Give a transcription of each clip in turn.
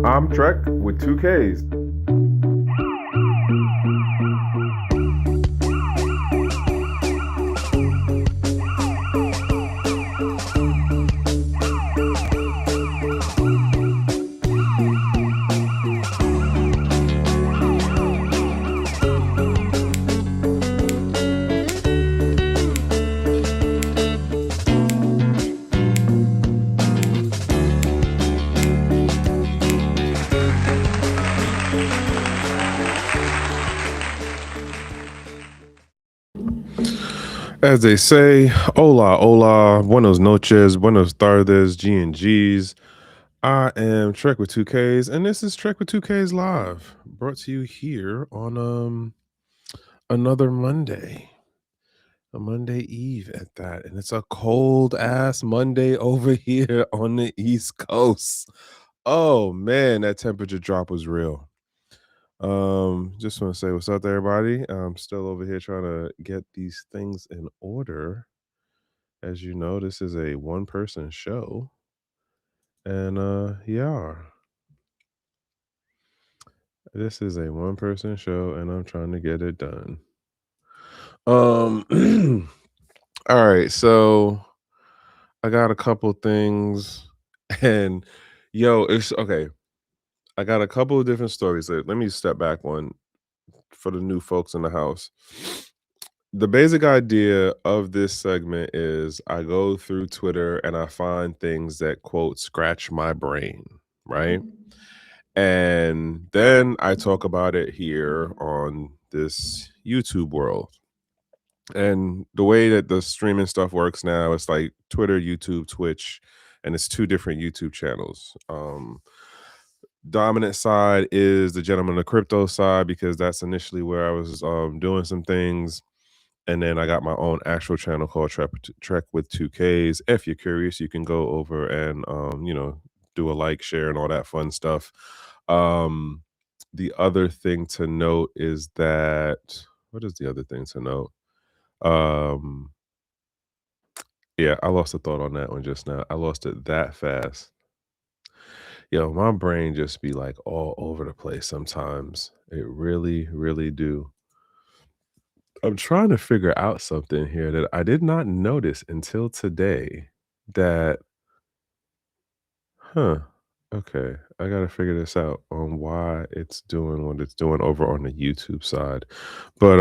I'm Trek with 2Ks. As they say, hola, hola, buenos noches, buenos tardes, GnGs. I am Trek with 2Ks, and this is Trek with 2Ks Live, brought to you here on another Monday, a Monday Eve at that. And it's a cold ass Monday over here on the East Coast. Oh man, that temperature drop was real. Just want to say what's up to everybody. I'm still over here trying to get these things in order. As you know, this is a one-person show. And yeah, this is a one-person show and I'm trying to get it done. All right, so I got a couple things and it's okay. I got a couple of different stories. Let me step back one for the new folks in the house. The basic idea of this segment is I go through Twitter and I find things that quote scratch my brain, right? And then I talk about it here on this YouTube world. And the way that the streaming stuff works now, it's like Twitter, YouTube, Twitch, and it's two different YouTube channels. Dominant side is the Gentleman of Crypto side because that's initially where I was doing some things. And then I got my own actual channel called Trek with 2Ks. If you're curious, you can go over and do a like, share, and all that fun stuff. The other thing to note is that what is the other thing to note? Yeah, I lost a thought on that one just now. I lost it that fast. Yo, my brain just be like all over the place sometimes. It really, really do. I'm trying to figure out something here that I did not notice until today that, huh, okay, I gotta figure this out on why it's doing what it's doing over on the YouTube side. But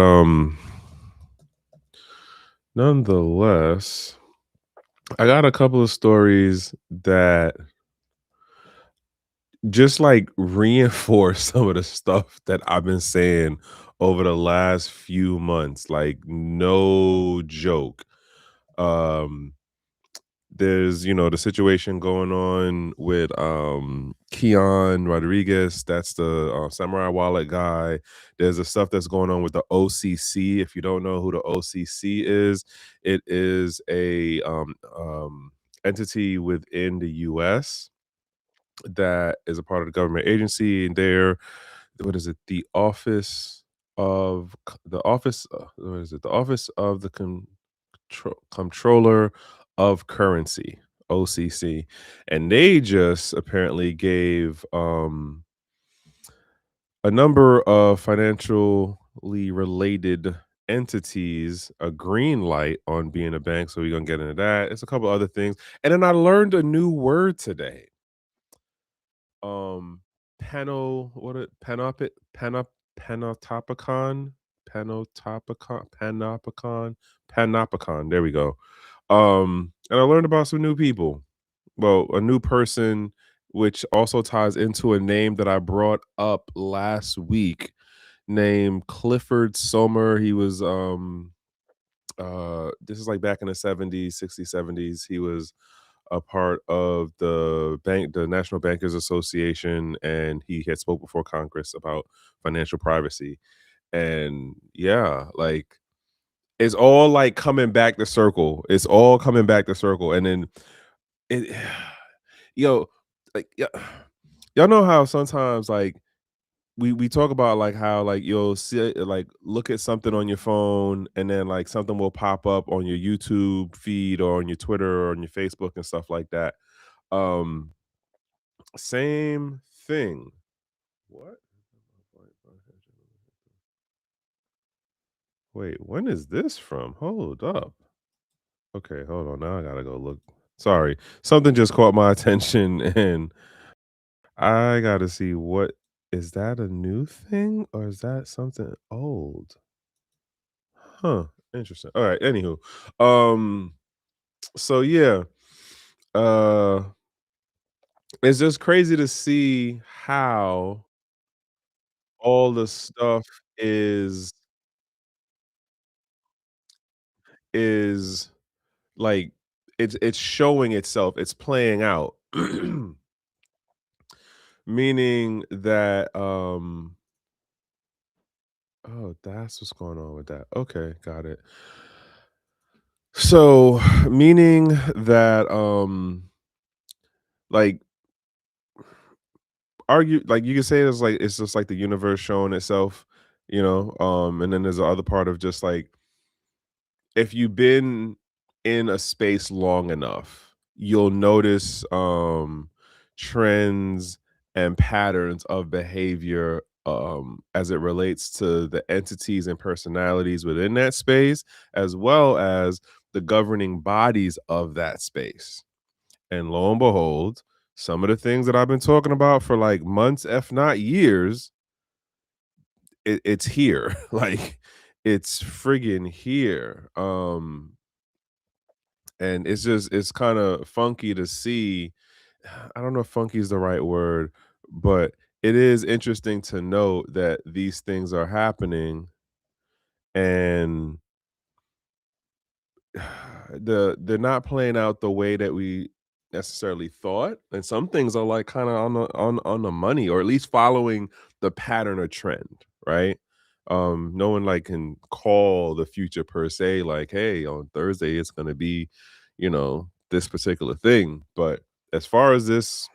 nonetheless, I got a couple of stories that just like reinforce some of the stuff that I've been saying over the last few months. Like, no joke. Um, there's the situation going on with Keon Rodriguez. That's the Samurai Wallet guy. There's the stuff that's going on with the OCC. If you don't know who the OCC is, it is a entity within the US that is a part of the government agency, and they're what is it? What is it? The Office of the Comptroller of Currency, OCC, and they just apparently gave a number of financially related entities a green light on being a bank. So we're gonna get into that. It's a couple other things, and then I learned a new word today. Pano what it panopit panop panotopicon panopicon, there we go. And I learned about some new people. Well, a new person, which also ties into a name that I brought up last week, named Clifford Sommer. He was this is like back in the 70s, 60s, 70s. He was a part of the National Bankers Association, and he had spoke before Congress about financial privacy. And yeah, like it's all like coming back to circle. It's all coming back to circle. And then it yo, like yeah, y'all know how sometimes like we talk about like how like you'll see like look at something on your phone and then like something will pop up on your YouTube feed or on your Twitter or on your Facebook and stuff like that. Um, Same thing. What? Wait, when is this from? Hold up. Okay, hold on. Now I gotta go look. Sorry, something just caught my attention, and I gotta see what is that a new thing or is that something old? Huh. Interesting. All right. Anywho, um, so yeah, uh, it's just crazy to see how all the stuff is is like it's showing itself. It's playing out, meaning that oh, that's what's going on with that. Okay, got it. So, meaning that like argue like you can say it's like it's just like the universe showing itself, and then there's the other part of just like if you've been in a space long enough, you'll notice trends and patterns of behavior as it relates to the entities and personalities within that space, as well as the governing bodies of that space. And lo and behold, some of the things that I've been talking about for like months, if not years, it's here. Like it's friggin' here. And it's kind of funky to see. I don't know if funky is the right word, but it is interesting to note that these things are happening and they're not playing out the way that we necessarily thought, and some things are like kind of on the money, or at least following the pattern or trend, right? No one like can call the future per se, like, hey, on Thursday it's going to be, this particular thing. But as far as this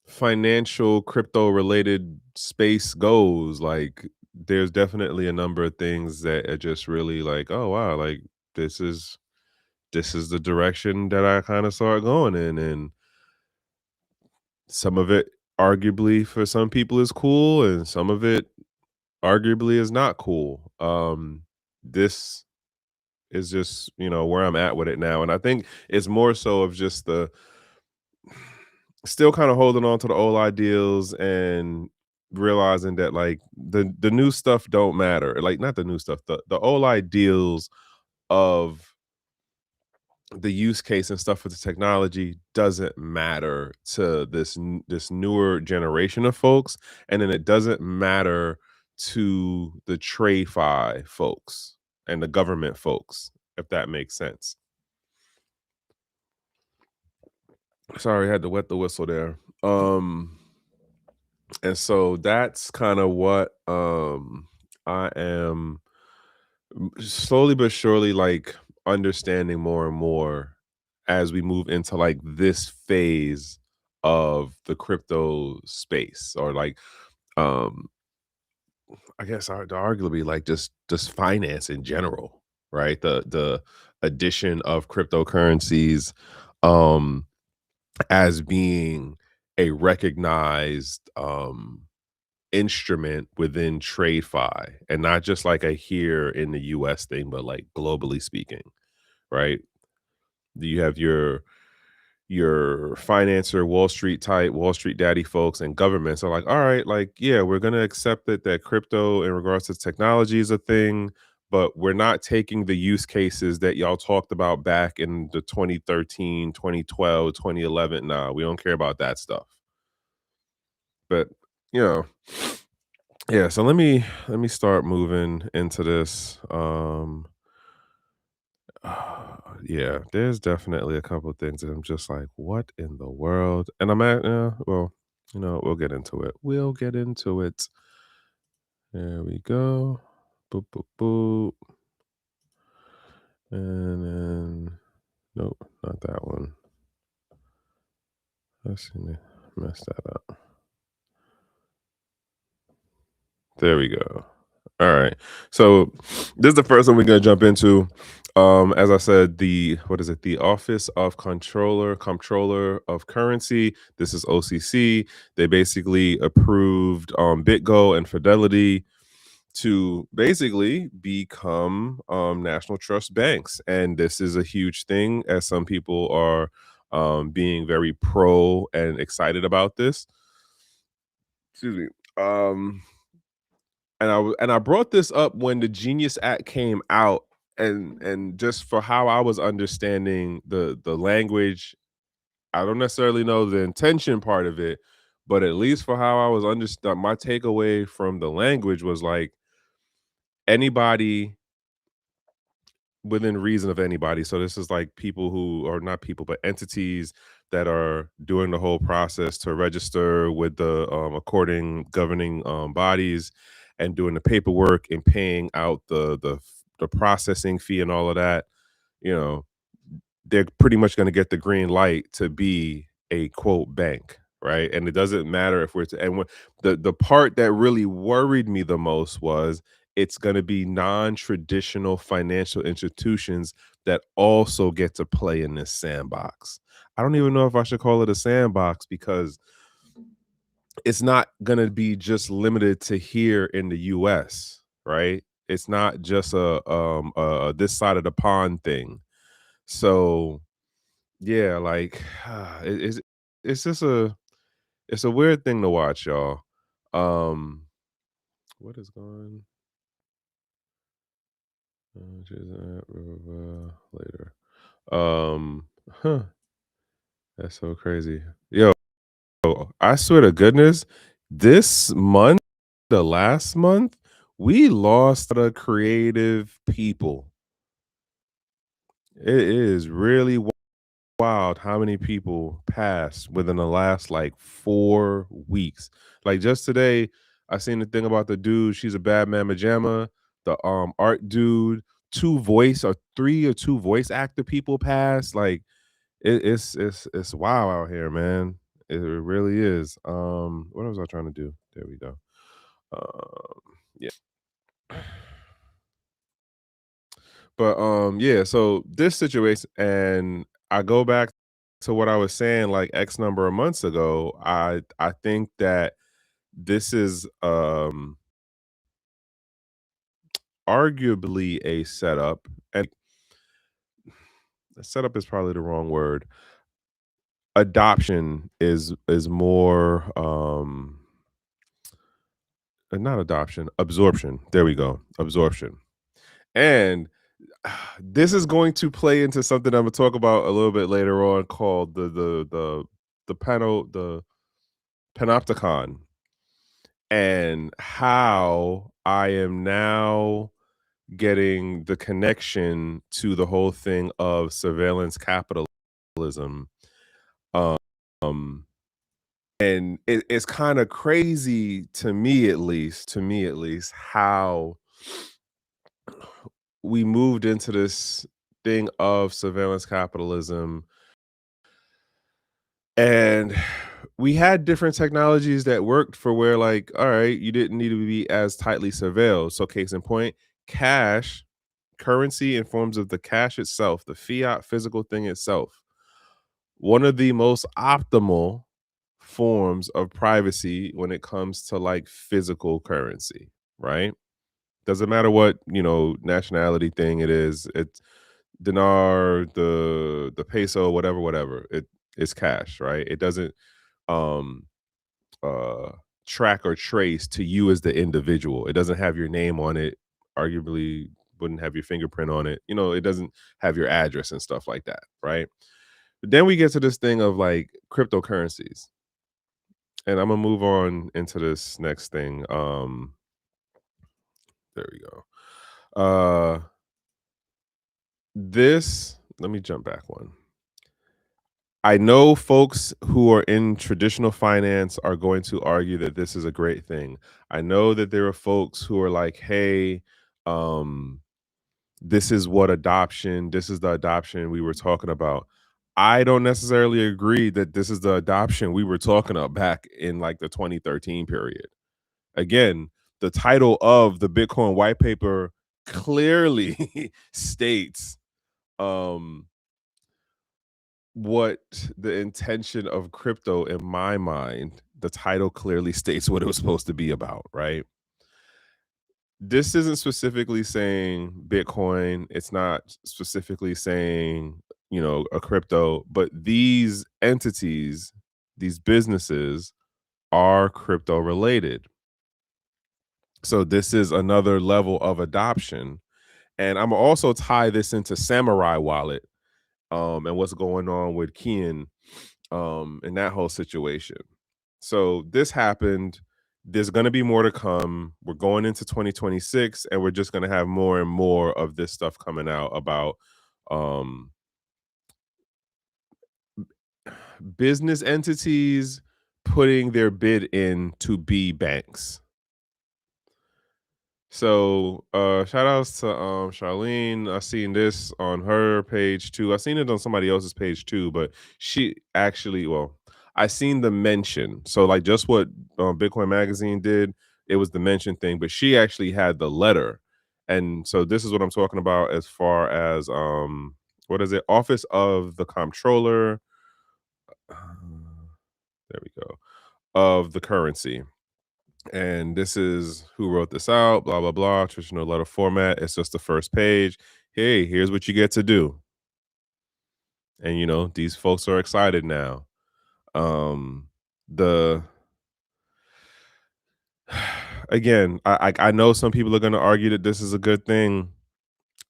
financial crypto related space goes, like there's definitely a number of things that are just really like, oh wow, like this is this is the direction that I kind of saw it going in. And some of it arguably for some people is cool and some of it arguably is not cool. This is just, where I'm at with it now. And I think it's more so of just the still kind of holding on to the old ideals and realizing that like the new stuff don't matter. Like not the new stuff, the old ideals of the use case and stuff with the technology doesn't matter to this newer generation of folks, and then it doesn't matter to the trade fi folks and the government folks, if that makes sense. Sorry, I had to wet the whistle there. And so that's kind of what I am slowly but surely like understanding more and more as we move into like this phase of the crypto space, or like um I guess arguably like just finance in general, right? The addition of cryptocurrencies um as being a recognized instrument within TradeFi, and not just like a here in the US thing, but like globally speaking, right? You have your financer, Wall Street type, Wall Street daddy folks, and governments are like, all right, like, yeah, we're gonna accept it that crypto in regards to technology is a thing, but we're not taking the use cases that y'all talked about back in the 2013, 2012, 2011. Nah, we don't care about that stuff. But you know, yeah, so let me start moving into this. Yeah, there's definitely a couple of things that I'm just like, what in the world? And I'm at, well, we'll get into it. We'll get into it. There we go. Boop, boop, boop. And then, nope, not that one. Let's see, mess that up. There we go. All right. So this is the first one we're gonna jump into. As I said, the what is it? The Office of Comptroller of Currency. This is OCC. They basically approved BitGo and Fidelity to basically become national trust banks, and this is a huge thing. As some people are being very pro and excited about this. Excuse me. Um, and I brought this up when the Genius Act came out, and just for how I was understanding the language, I don't necessarily know the intention part of it, but at least for how I was understand my takeaway from the language was like anybody within reason of anybody. So this is like people who are not people, but entities that are doing the whole process to register with the according governing bodies and doing the paperwork and paying out the processing fee and all of that. You know, they're pretty much going to get the green light to be a quote bank, right? And it doesn't matter if we're to, and when, the part that really worried me the most was it's going to be non-traditional financial institutions that also get to play in this sandbox. I don't even know if I should call it a sandbox because it's not going to be just limited to here in the US, right? It's not just a this side of the pond thing. So yeah, like it's just it's a weird thing to watch, y'all. Um, what is going later? Huh, that's so crazy. Yo, I swear to goodness, this month, the last month, we lost the creative people. It is really wild how many people passed within the last like 4 weeks. Like just today, I seen the thing about the dude. She's a bad mamma jamma. The art dude, three or two voice actor people passed. Like it's wild out here, man. It really is. What was I trying to do? There we go. Yeah. But yeah, so this situation, and I go back to what I was saying like X number of months ago. I think that this is arguably a setup, and setup is probably the wrong word. Adoption is more not adoption, absorption. There we go. Absorption. And this is going to play into something I'm gonna talk about a little bit later on called the panopticon, and how I am now getting the connection to the whole thing of surveillance capitalism. Um, and it's kind of crazy to me at least, how we moved into this thing of surveillance capitalism, and we had different technologies that worked for where like, all right, you didn't need to be as tightly surveilled. So case in point, cash, currency in forms of the cash itself, the fiat physical thing itself, one of the most optimal forms of privacy when it comes to like physical currency, right? Doesn't matter what, nationality thing it is. It's dinar, the peso, whatever. It's cash, right? It doesn't um uh track or trace to you as the individual. It doesn't have your name on it. Arguably wouldn't have your fingerprint on it. It doesn't have your address and stuff like that, right? But then we get to this thing of like cryptocurrencies. And I'm gonna move on into this next thing. There we go. This let me jump back one. I know folks who are in traditional finance are going to argue that this is a great thing. I know that there are folks who are like, hey, um, this is the adoption we were talking about. I don't necessarily agree that this is the adoption we were talking about back in like the 2013 period. Again, the title of the Bitcoin white paper clearly states um what the intention of crypto in my mind, the title clearly states what it was supposed to be about, right? This isn't specifically saying Bitcoin. It's not specifically saying, a crypto, but these entities, these businesses are crypto related. So this is another level of adoption. And I'm also tie this into Samurai Wallet, and what's going on with Kian, in that whole situation. So this happened. There's going to be more to come. We're going into 2026, and we're just going to have more and more of this stuff coming out about um, business entities putting their bid in to be banks. So shout outs to Charlene. I seen this on her page too. I seen it on somebody else's page too, but she actually, well, I seen the mention. So like just what Bitcoin Magazine did, it was the mention thing, but she actually had the letter. And so this is what I'm talking about as far as what is it? Office of the Comptroller. uh, there we go. Of the currency. And this is who wrote this out, blah blah blah, traditional letter format. It's just the first page. Hey, here's what you get to do. And these folks are excited now. The Again, I know some people are going to argue that this is a good thing.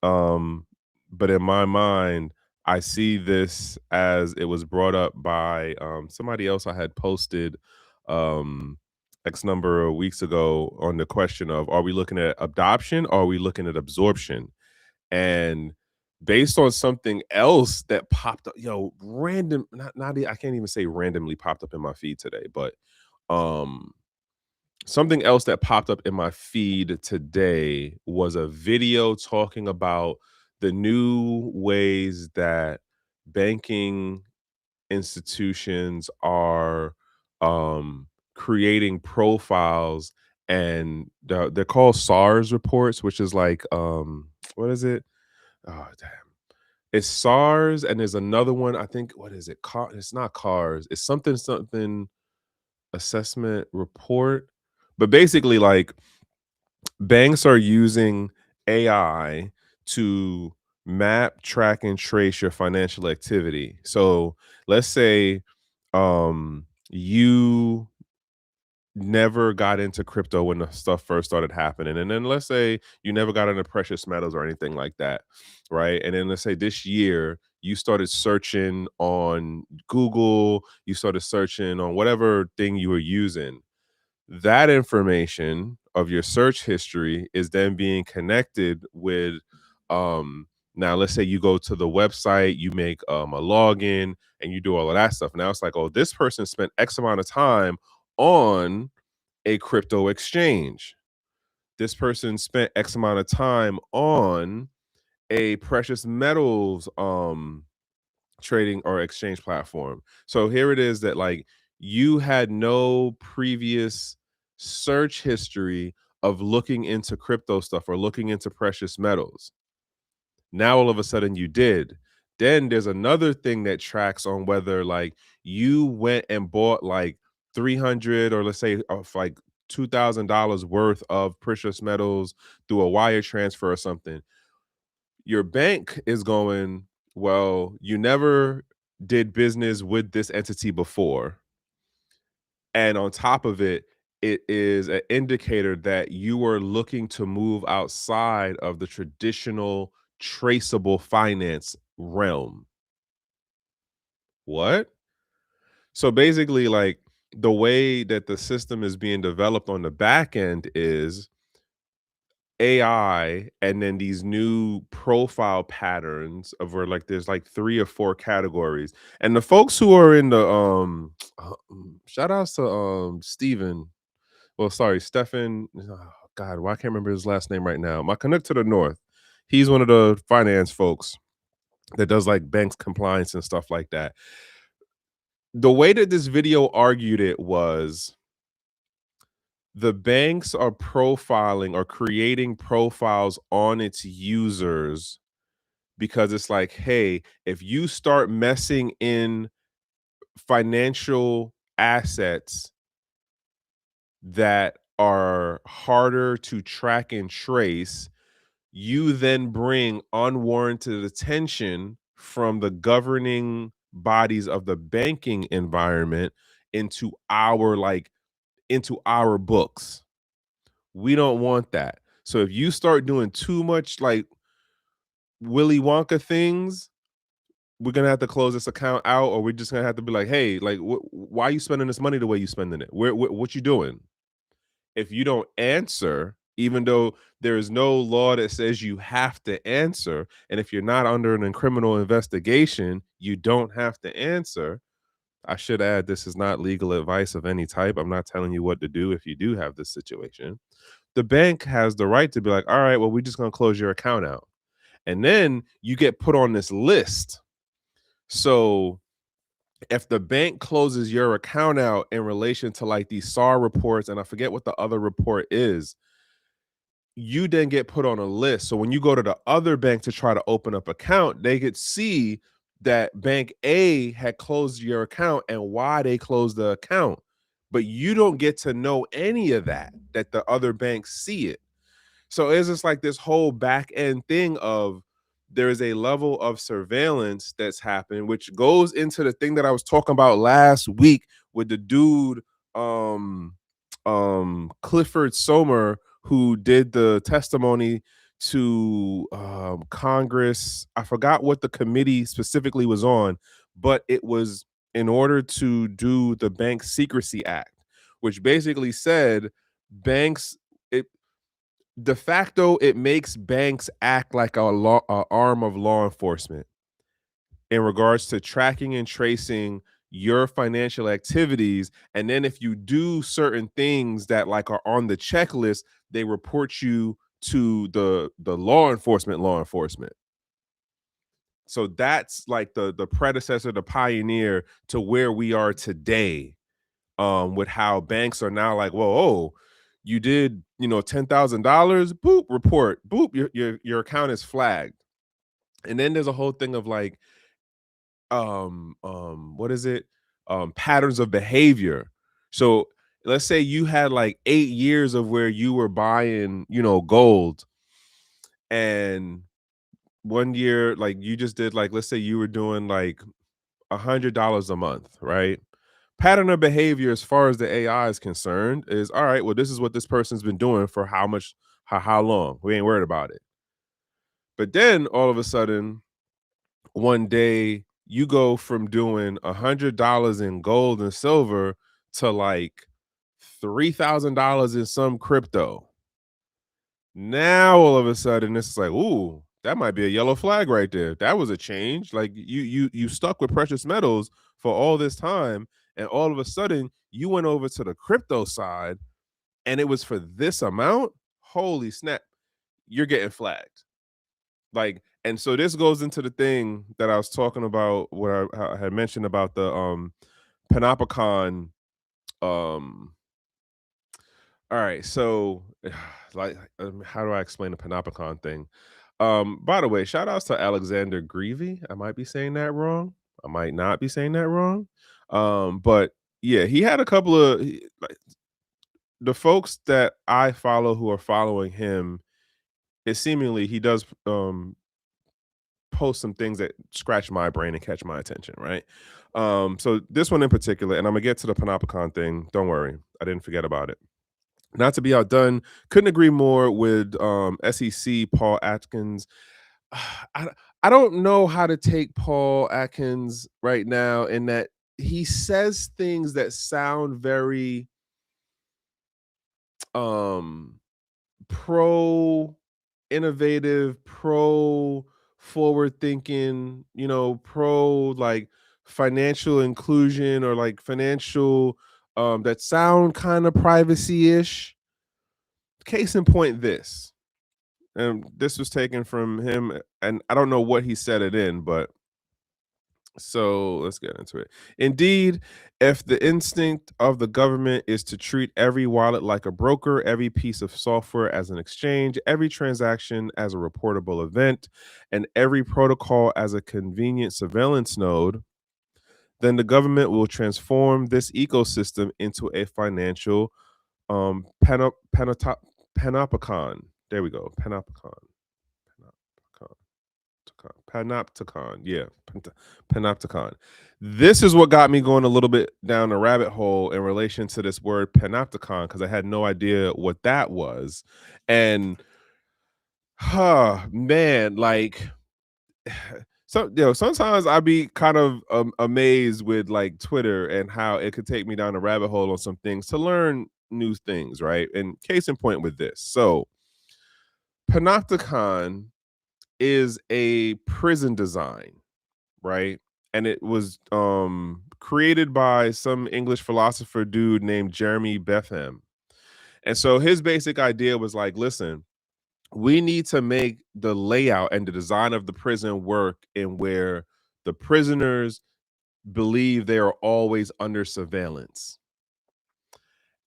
um but in my mind, I see this as it was brought up by somebody else I had posted um X number of weeks ago on the question of, are we looking at adoption or are we looking at absorption? And based on something else that popped up, random, I can't even say randomly popped up in my feed today, but um something else that popped up in my feed today was a video talking about the new ways that banking institutions are creating profiles, and they're called SARS reports, which is like what is it? Oh damn. It's SARS, and there's another one. I think, what is it? It's not cars. It's something assessment report. But basically, like, banks are using AI to map, track, and trace your financial activity. So let's say you never got into crypto when the stuff first started happening. And then let's say you never got into precious metals or anything like that, right? And then let's say this year you started searching on Google, you started searching on whatever thing you were using. That information of your search history is then being connected with now let's say you go to the website, you make a login, and you do all of that stuff. Now it's like, oh, this person spent X amount of time on a crypto exchange. This person spent X amount of time on a precious metals trading or exchange platform. So here it is that, like, you had no previous search history of looking into crypto stuff or looking into precious metals. Now all of a sudden you did. Then there's another thing that tracks on whether, like, you went and bought like 300, or let's say of like $2,000 worth of precious metals through a wire transfer or something. Your bank is going, well, you never did business with this entity before. And on top of it, it is an indicator that you are looking to move outside of the traditional traceable finance realm. What? So basically, like, the way that the system is being developed on the back end is AI, and then these new profile patterns of where, like, there's like 3 or 4 categories. And the folks who are in the shout outs to Steven. Well, sorry, Stefan. Oh, God, why I can't remember his last name right now. My connect to the north. He's one of the finance folks that does like banks compliance and stuff like that. The way that this video argued it was, the banks are profiling or creating profiles on its users because it's like, hey, if you start messing in financial assets that are harder to track and trace, you then bring unwarranted attention from the governing bodies of the banking environment into our books. We don't want that. So if you start doing too much like Willy Wonka things, we're gonna have to close this account out, or we're just gonna have to be like, hey, like, why are you spending this money the way you spending it? What you doing? If you don't answer, even though there is no law that says you have to answer, and if you're not under an criminal investigation, you don't have to answer. I should add, this is not legal advice of any type. I'm not telling you what to do if you do have this situation. The bank has the right to be like, all right, well, we're just gonna close your account out. And then you get put on this list. So if the bank closes your account out in relation to like these SAR reports, and I forget what the other report is, you then get put on a list. So when you go to the other bank to try to open up account, they could see that bank A had closed your account and why they closed the account. But you don't get to know any of that the other banks see it. So it's just like this whole back end thing of there is a level of surveillance that's happened, which goes into the thing that I was talking about last week with the dude, um, Clifford Somer, who did the testimony to Congress. I forgot what the committee specifically was on, but it was in order to do the Bank Secrecy Act, which basically said banks, it de facto, it makes banks act like a arm of law enforcement in regards to tracking and tracing your financial activities. And then if you do certain things that like are on the checklist, they report you to the law enforcement. So that's like the predecessor, the pioneer to where we are today, with how banks are now like, whoa, oh, you did, $10,000, boop, report, boop, your account is flagged. And then there's a whole thing of like, what is it? Patterns of behavior. So let's say you had like 8 years of where you were buying, gold, and one year, like you just did, like, let's say you were doing like $100 a month, right? Pattern of behavior as far as the AI is concerned is all right, well, this is what this person's been doing for how long. We ain't worried about it. But then all of a sudden, one day you go from doing $100 in gold and silver to like $3,000 in some crypto. Now all of a sudden it's like, ooh, that might be a yellow flag right there. That was a change. Like you stuck with precious metals for all this time, and all of a sudden you went over to the crypto side and it was for this amount. Holy snap. You're getting flagged. Like, and so this goes into the thing that I was talking about, where I had mentioned about the Panopticon. All right, so like, how do I explain the Panopticon thing? By the way, shout outs to Alexander Greavy. I might be saying that wrong. I might not be saying that wrong. But yeah, he had a couple of like, the folks that I follow who are following him. It seemingly he does post some things that scratch my brain and catch my attention, right? So this one in particular, and I'm gonna get to the Panopticon thing. Don't worry, I didn't forget about it. Not to be outdone, couldn't agree more with SEC Paul Atkins. I I don't know how to take Paul Atkins right now, in that he says things that sound very um pro innovative, pro forward thinking, pro like financial inclusion, or like financial that sound kind of privacy-ish. Case in point, this. And this was taken from him, and I don't know what he said it in, but So let's get into it. Indeed, if the instinct of the government is to treat every wallet like a broker, every piece of software as an exchange, every transaction as a reportable event, and every protocol as a convenient surveillance node, then the government will transform this ecosystem into a financial panopticon. There we go. Panopticon. Yeah, panopticon. This is what got me going a little bit down the rabbit hole in relation to this word panopticon because I had no idea what that was. And man, like so sometimes I be kind of amazed with like Twitter and how it could take me down a rabbit hole on some things to learn new things, right? And case in point with this. So panopticon is a prison design, right? And it was created by some English philosopher dude named Jeremy Bentham. And so his basic idea was like, listen, we need to make the layout and the design of the prison work in where the prisoners believe they are always under surveillance.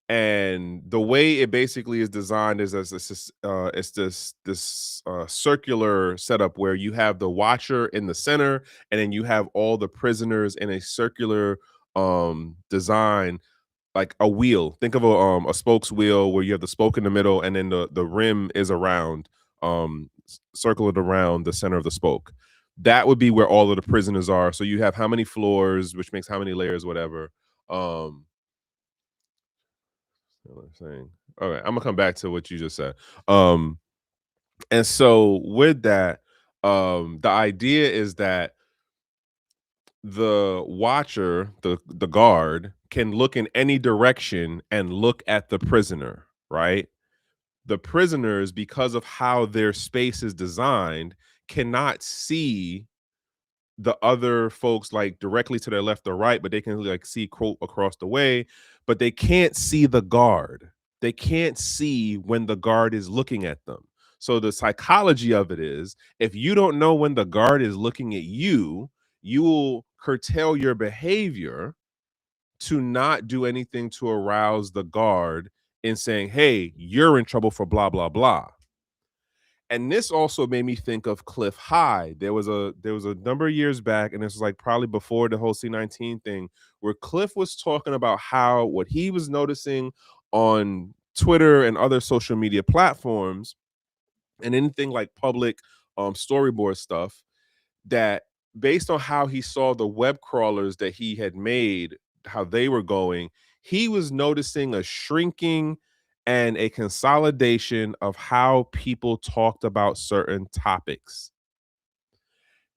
And the way it basically is designed is as it's this circular setup where you have the watcher in the center, and then you have all the prisoners in a circular design, like a wheel. Think of a spokes wheel where you have the spoke in the middle, and then the rim is around, circled around the center of the spoke. That would be where all of the prisoners are. So you have how many floors, which makes how many layers, whatever. Um, what I'm saying. All right, I'm gonna come back to what you just said. Um, and so with that, the idea is that the watcher, the guard, can look in any direction and look at the prisoner, right? The prisoners, because of how their space is designed, cannot see the other folks like directly to their left or right, but they can like see quote across the way, but they can't see the guard. They can't see when the guard is looking at them. So the psychology of it is if you don't know when the guard is looking at you, you will curtail your behavior to not do anything to arouse the guard in saying, hey, you're in trouble for blah, blah, blah. And this also made me think of Cliff High. There was a number of years back, and this was like probably before the whole C19 thing, where Cliff was talking about how what he was noticing on Twitter and other social media platforms and anything like public storyboard stuff, that based on how he saw the web crawlers that he had made, how they were going, he was noticing a shrinking and a consolidation of how people talked about certain topics.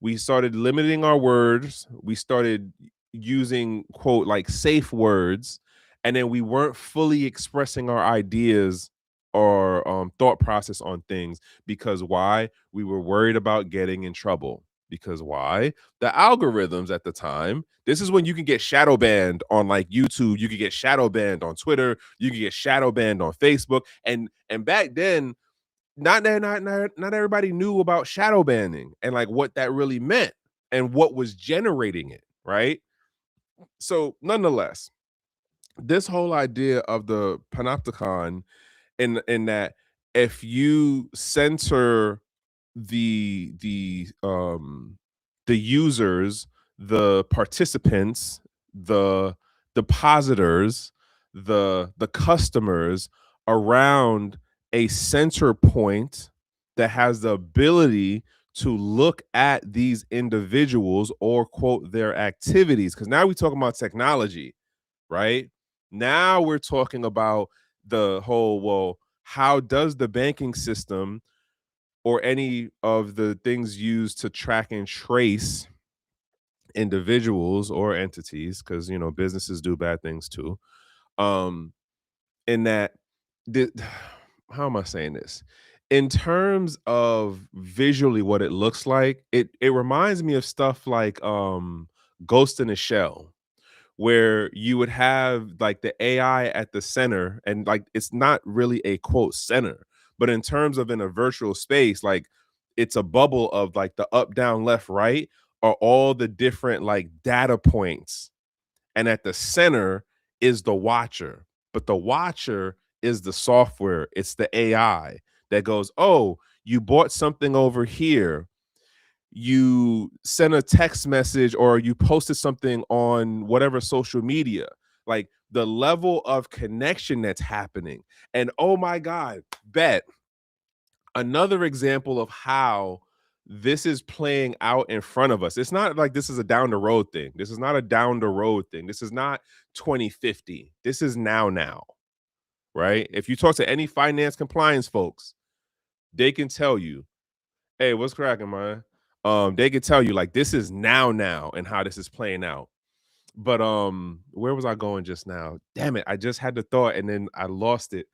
We started limiting our words. We started using quote like safe words, and then we weren't fully expressing our ideas or thought process on things because why? We were worried about getting in trouble. Because why? The algorithms at the time. This is when you can get shadow banned on like YouTube. You could get shadow banned on Twitter. You could get shadow banned on Facebook. And back then, not everybody knew about shadow banning and like what that really meant and what was generating it, right? So nonetheless, this whole idea of the panopticon in that if you center the users, the participants, the depositors, the customers around a center point that has the ability to look at these individuals or quote their activities, because now we're talking about technology, right? Now we're talking about the whole, well, how does the banking system or any of the things used to track and trace individuals or entities, because businesses do bad things too, um in that the, how am I saying this, in terms of visually what it looks like, it reminds me of stuff like Ghost in a Shell, where you would have like the AI at the center, and like it's not really a quote center, but in terms of in a virtual space, like it's a bubble of like the up, down, left, right. are all the different like data points, and at the center is the watcher. But the watcher is the software, it's the AI that goes, oh, you bought something over here, you sent a text message, or you posted something on whatever social media, like the level of connection that's happening. And oh my God, bet another example of how this is playing out in front of us. It's not like this is a down the road thing. This is not a down the road thing. This is not 2050. This is now, right? If you talk to any finance compliance folks, they can tell you, hey, what's cracking, man? They can tell you like this is now and how this is playing out. But where was I going just now? Damn it, I just had the thought and then I lost it.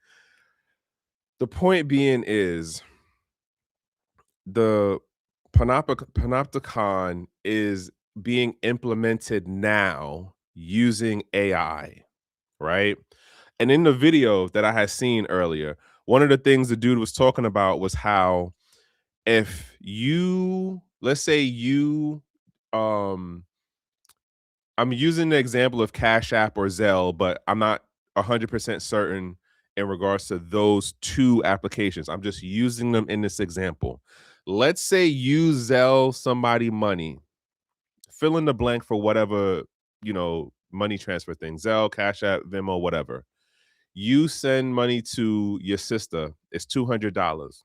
The point being is the panopticon is being implemented now using AI, right? And in the video that I had seen earlier, one of the things the dude was talking about was how if you, let's say you, um, I'm using the example of Cash App or Zelle, but I'm not 100% certain in regards to those two applications. I'm just using them in this example. Let's say you Zelle somebody money, fill in the blank for whatever, money transfer thing, Zelle, Cash App, Venmo, whatever. You send money to your sister, it's $200.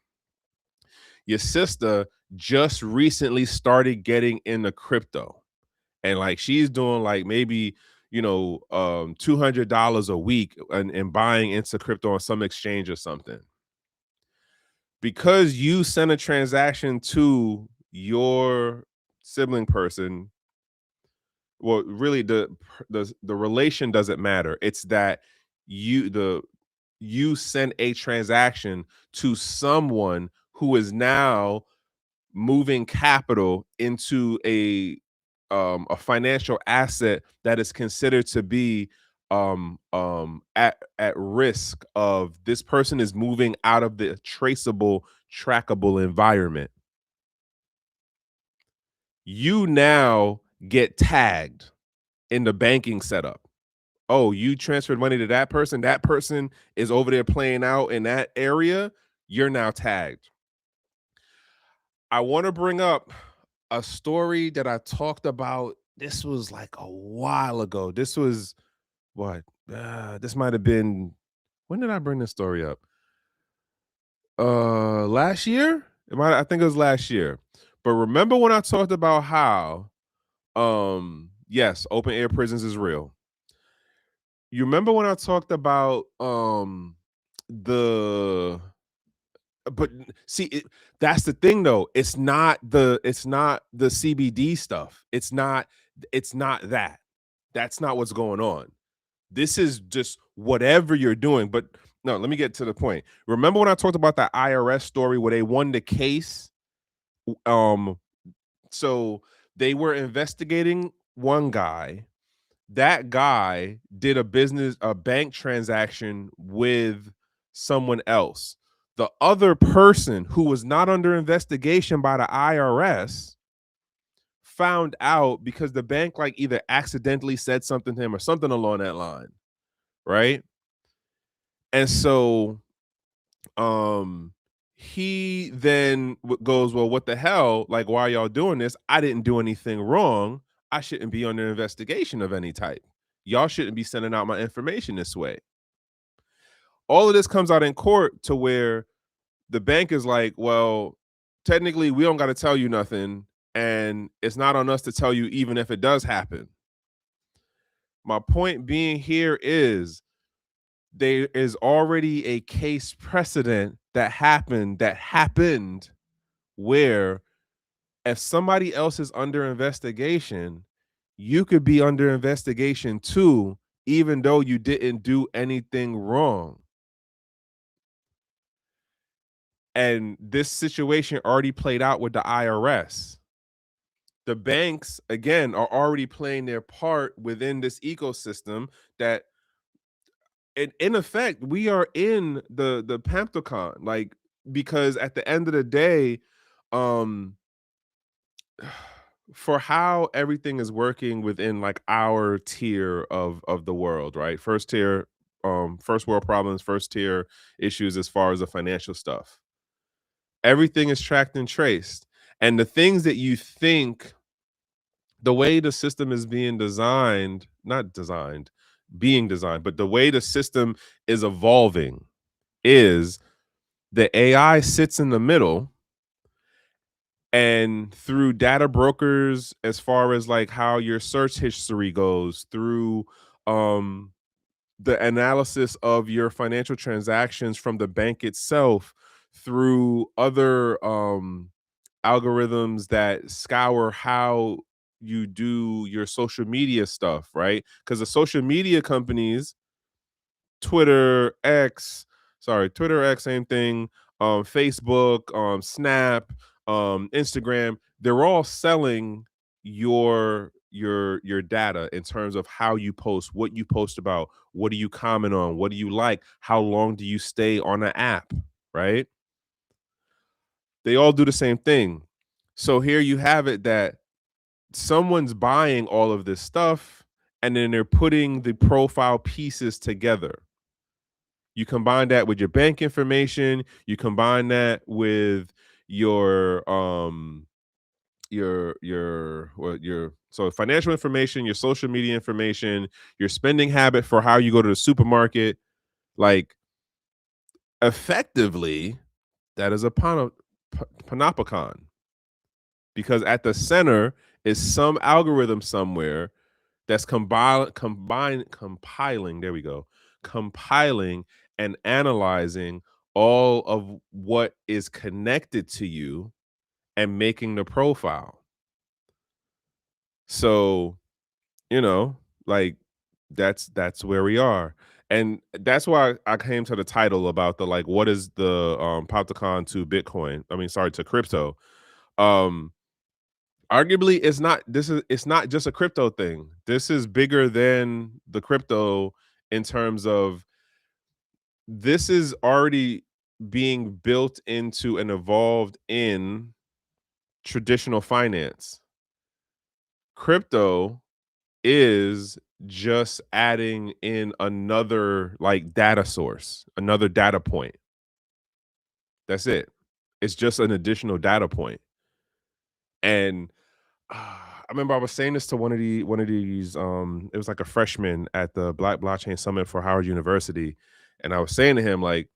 Your sister just recently started getting into crypto, and like she's doing like maybe $200 a week and buying into crypto on some exchange or something. Because you send a transaction to your sibling person, well, really the relation doesn't matter. It's that you send a transaction to someone who is now moving capital into a financial asset that is considered to be at risk of this person is moving out of the traceable, trackable environment. You now get tagged in the banking setup. Oh, you transferred money to that person. That person is over there playing out in that area. You're now tagged. I want to bring up a story that I talked about. This was like a while ago. This was what? This might have been, when did I bring this story up? Last year? I think it was last year. But remember when I talked about how yes, open air prisons is real. You remember when I talked about the but see that's the thing though. It's not the CBD stuff. It's not that. That's not what's going on. This is just whatever you're doing. But no, let me get to the point. Remember when I talked about that IRS story where they won the case? Um, so they were investigating one guy. That guy did a bank transaction with someone else. The other person who was not under investigation by the IRS found out because the bank like either accidentally said something to him or something along that line, right? And so he then goes, well, what the hell, like, why are y'all doing this? I didn't do anything wrong. I shouldn't be under investigation of any type. Y'all shouldn't be sending out my information this way. All of this comes out in court to where the bank is like, well, technically we don't got to tell you nothing, and it's not on us to tell you even if it does happen. My point being here is there is already a case precedent that happened where if somebody else is under investigation, you could be under investigation too, even though you didn't do anything wrong. And this situation already played out with the IRS. The banks, again, are already playing their part within this ecosystem that in effect, we are in the Panopticon, like, because at the end of the day, um, for how everything is working within like our tier of the world, right? First tier, first world problems, first tier issues as far as the financial stuff. Everything is tracked and traced. And the things that you think, the way the system is being designed, not designed, being designed, but the way the system is evolving is the AI sits in the middle, and through data brokers, as far as like how your search history goes, through um the analysis of your financial transactions from the bank itself, through other algorithms that scour how you do your social media stuff, right? Because the social media companies, Twitter, X, sorry, Twitter, X, same thing, Facebook, Snap, Instagram, they're all selling your data in terms of how you post, what you post about, what do you comment on, what do you like, how long do you stay on an app, right? They all do the same thing. So here you have it that someone's buying all of this stuff and then they're putting the profile pieces together. You combine that with your bank information, you combine that with your your so financial information, your social media information, your spending habit for how you go to the supermarket, like effectively that is a panopticon, because at the center is some algorithm somewhere that's compiling, there we go, compiling and analyzing all of what is connected to you and making the profile. So, you know, like that's where we are. And that's why I came to the title about the like what is the Popticon to Bitcoin? I mean, sorry, to crypto. Um Arguably it's not just a crypto thing. This is bigger than the crypto in terms of this is already being built into and evolved in traditional finance. Crypto is just adding in another like data source, another data point. That's it. It's just an additional data point. And I remember I was saying this to one of these it was like a freshman at the Black Blockchain Summit for Howard University, and I was saying to him like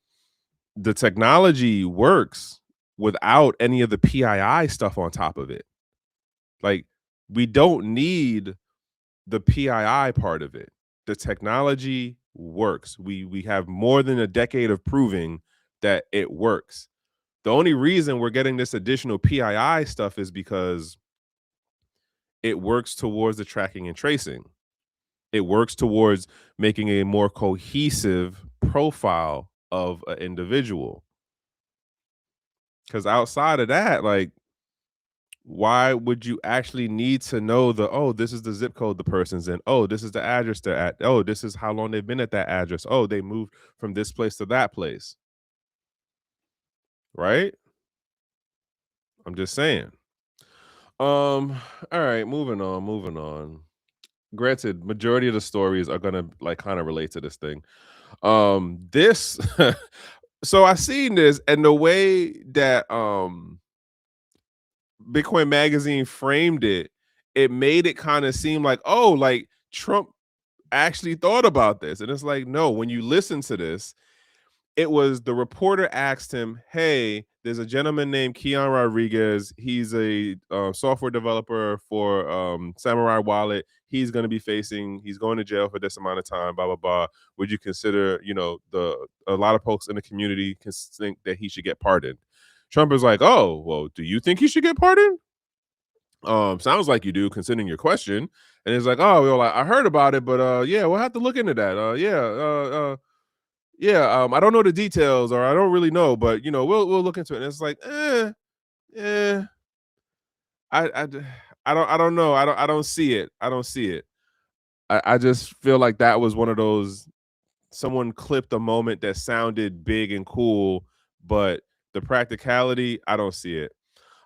the technology works without any of the PII stuff on top of it. Like we don't need the PII part of it. The technology works. We have more than a decade of proving that it works. The only reason we're getting this additional PII stuff is because it works towards the tracking and tracing. It works towards making a more cohesive profile of an individual. Because outside of that, like, why would you actually need to know the, oh, this is the zip code the person's in, oh, this is the address they're at, oh, this is how long they've been at that address, oh, they moved from this place to that place, right? I'm just saying. All right, moving on. Granted, majority of the stories are gonna like kind of relate to this thing. This so I seen this, and the way that Bitcoin Magazine framed it, it made it kind of seem like, oh, like Trump actually thought about this. And it's like, no, when you listen to this, it was the reporter asked him, hey, there's a gentleman named Keon Rodriguez. He's a software developer for Samurai Wallet. He's going to be he's going to jail for this amount of time, blah, blah, blah. Would you consider, a lot of folks in the community can think that he should get pardoned? Trump is like, oh, well, do you think he should get pardoned? Sounds like you do, considering your question. And it's like, oh, well, I heard about it, but yeah, we'll have to look into that. I don't know the details, or I don't really know, but we'll look into it. And it's like, eh, I, I, d- I don't know. I don't see it. I don't see it. I just feel like that was one of those, someone clipped a moment that sounded big and cool, but the practicality, I don't see it.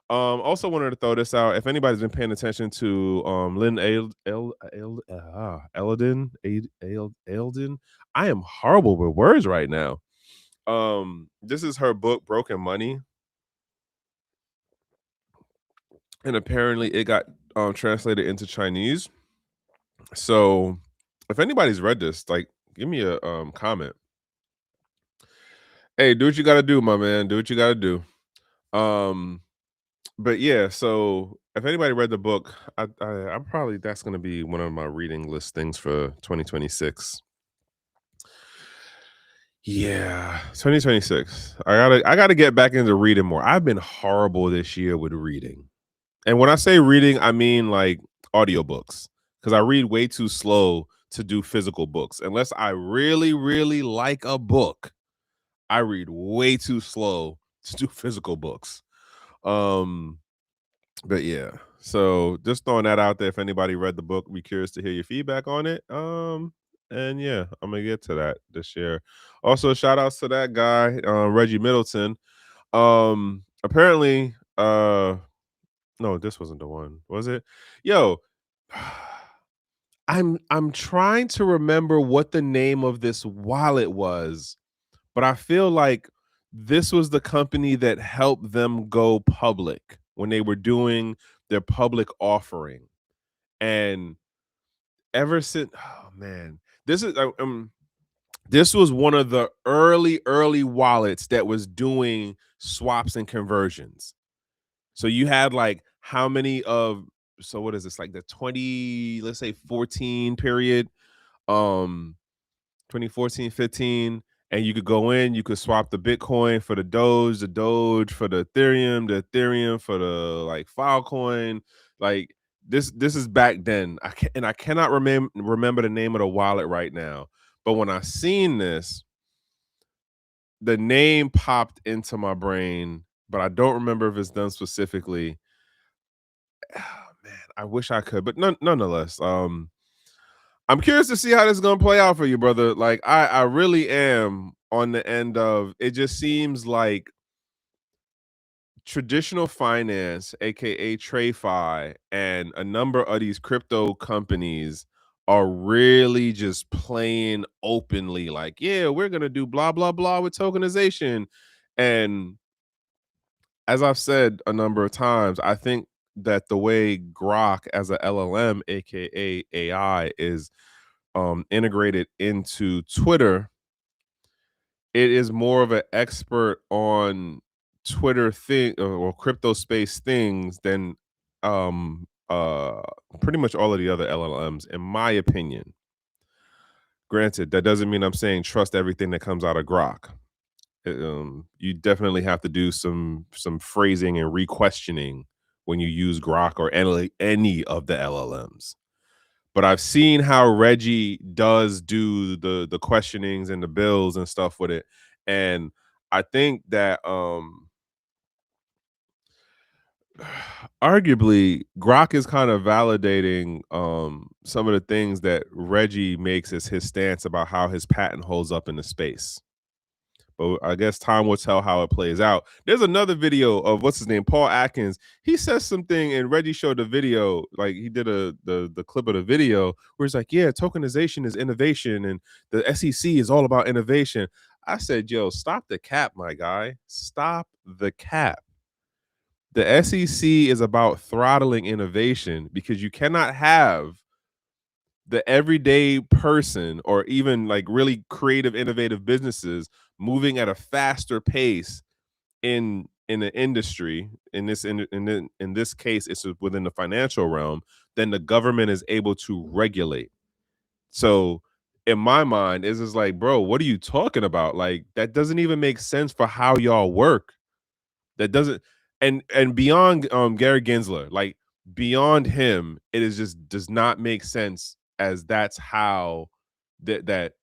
Also wanted to throw this out. If anybody's been paying attention to Lynn Ailden, I am horrible with words right now. This is her book, Broken Money, and apparently it got translated into Chinese. So if anybody's read this, like, give me a comment. Hey, do what you gotta do, my man. Do what you gotta do. Um, but yeah, so if anybody read the book, I'm probably that's gonna be one of my reading list things for 2026. Yeah, 2026. I gotta get back into reading more. I've been horrible this year with reading. And when I say reading, I mean like audiobooks. Because I read way too slow to do physical books. Unless I really, really like a book, I read way too slow to do physical books. Um, but yeah. So just throwing that out there. If anybody read the book, be curious to hear your feedback on it. And yeah, I'm gonna get to that this year. Also, shout outs to that guy, Reggie Middleton. Apparently, no, this wasn't the one, was it? Yo, I'm trying to remember what the name of this wallet was, but I feel like this was the company that helped them go public when they were doing their public offering. And ever since, oh man, this is this was one of the early wallets that was doing swaps and conversions. So you had like how many of so what is this like the 20, let's say 14 period, um 2014, 15, and you could go in, you could swap the Bitcoin for the Doge for the Ethereum for the like Filecoin. Like this is back then. I cannot remember the name of the wallet right now. But when I seen this, the name popped into my brain, but I don't remember if it's done specifically. Oh, man, I wish I could, but nonetheless, I'm curious to see how this is gonna play out for you, brother. Like, I really am on the end of it. Just seems like traditional finance, aka TradeFi, and a number of these crypto companies are really just playing openly. Like, yeah, we're gonna do blah blah blah with tokenization, and as I've said a number of times, I think that the way Grok as a LLM, aka AI, is integrated into Twitter, it is more of an expert on Twitter thing or crypto space things than um uh pretty much all of the other LLMs, in my opinion. Granted, that doesn't mean I'm saying trust everything that comes out of Grok. You definitely have to do some phrasing and re-questioning when you use Grok or any of the LLMs. But I've seen how Reggie does do the questionings and the bills and stuff with it, and I think that arguably Grok is kind of validating some of the things that Reggie makes as his stance about how his patent holds up in the space. But I guess time will tell how it plays out. There's another video of what's his name, Paul Atkins. He says something, and Reggie showed the video. Like he did the clip of the video where he's like, "Yeah, tokenization is innovation, and the SEC is all about innovation." I said, "Yo, stop the cap, my guy. Stop the cap. The SEC is about throttling innovation because you cannot have the everyday person or even like really creative innovative businesses moving at a faster pace in the industry in this case it's within the financial realm than the government is able to regulate. So in my mind it's just like, bro, what are you talking about? Like that doesn't even make sense for how y'all work. That doesn't, and beyond Gary Gensler, like beyond him, it is just does not make sense as that's how that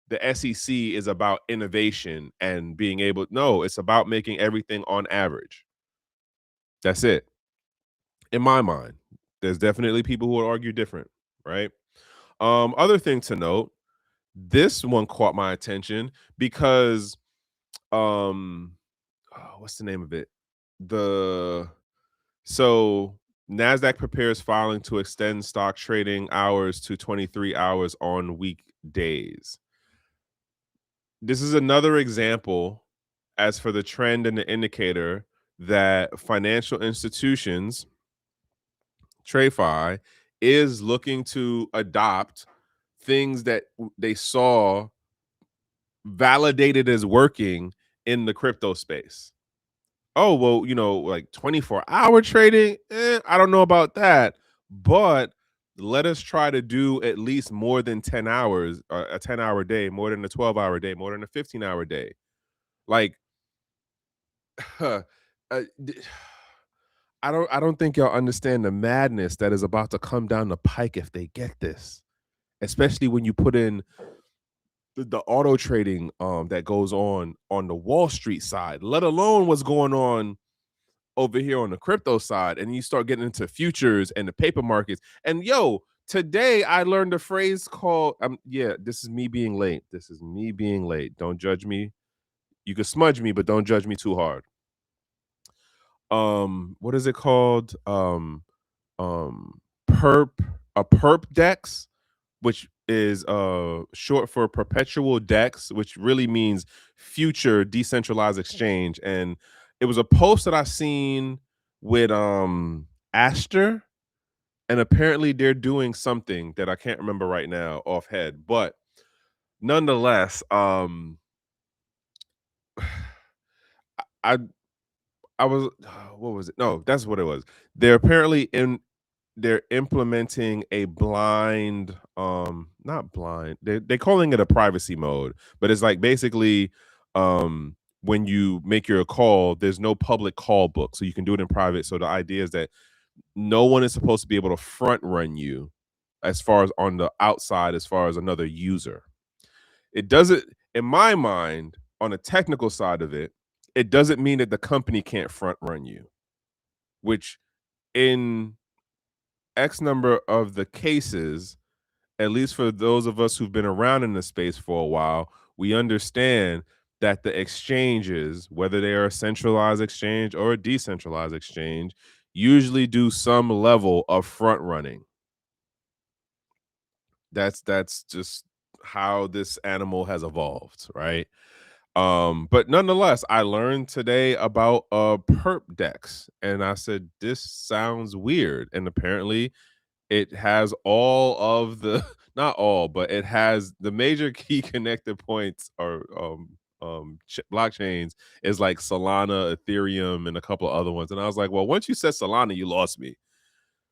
the SEC is about innovation and being able, no, it's about making everything on average. That's it. In my mind. There's definitely people who would argue different, right? Other thing to note, this one caught my attention because what's the name of it? The So NASDAQ prepares filing to extend stock trading hours to 23 hours on weekdays. This is another example, as for the trend and the indicator, that financial institutions, TradeFi, is looking to adopt things that they saw validated as working in the crypto space. Oh, well, like 24-hour trading, I don't know about that, but let us try to do at least more than 10 hours, a 10-hour day, more than a 12-hour day, more than a 15-hour day. Like, uh, d- I don't think y'all understand the madness that is about to come down the pike if they get this, especially when you put in the auto trading that goes on the Wall Street side, let alone what's going on over here on the crypto side, and you start getting into futures and the paper markets. And yo, today I learned a phrase called this is me being late. This is me being late. Don't judge me. You can smudge me, but don't judge me too hard. What is it called? Perp a perp dex, which is short for perpetual dex, which really means future decentralized exchange. And it was a post that I seen with Aster, and apparently they're doing something that I can't remember right now off head, but nonetheless, I I was what was it? No, that's what it was. They're apparently they're implementing a blind, not blind, they're calling it a privacy mode, but it's like basically, when you make your call, there's no public call book, so you can do it in private. So the idea is that no one is supposed to be able to front run you as far as on the outside, as far as another user. It doesn't, in my mind, on the technical side of it, it doesn't mean that the company can't front run you, which in X number of the cases, at least for those of us who've been around in the space for a while, we understand that the exchanges, whether they are a centralized exchange or a decentralized exchange, usually do some level of front running. That's just how this animal has evolved, right? But nonetheless, I learned today about perp dex, and I said this sounds weird, and apparently it has all of the not all, but it has the major key connected points or blockchains is like Solana, Ethereum, and a couple of other ones. And I was like, well, once you said Solana, you lost me.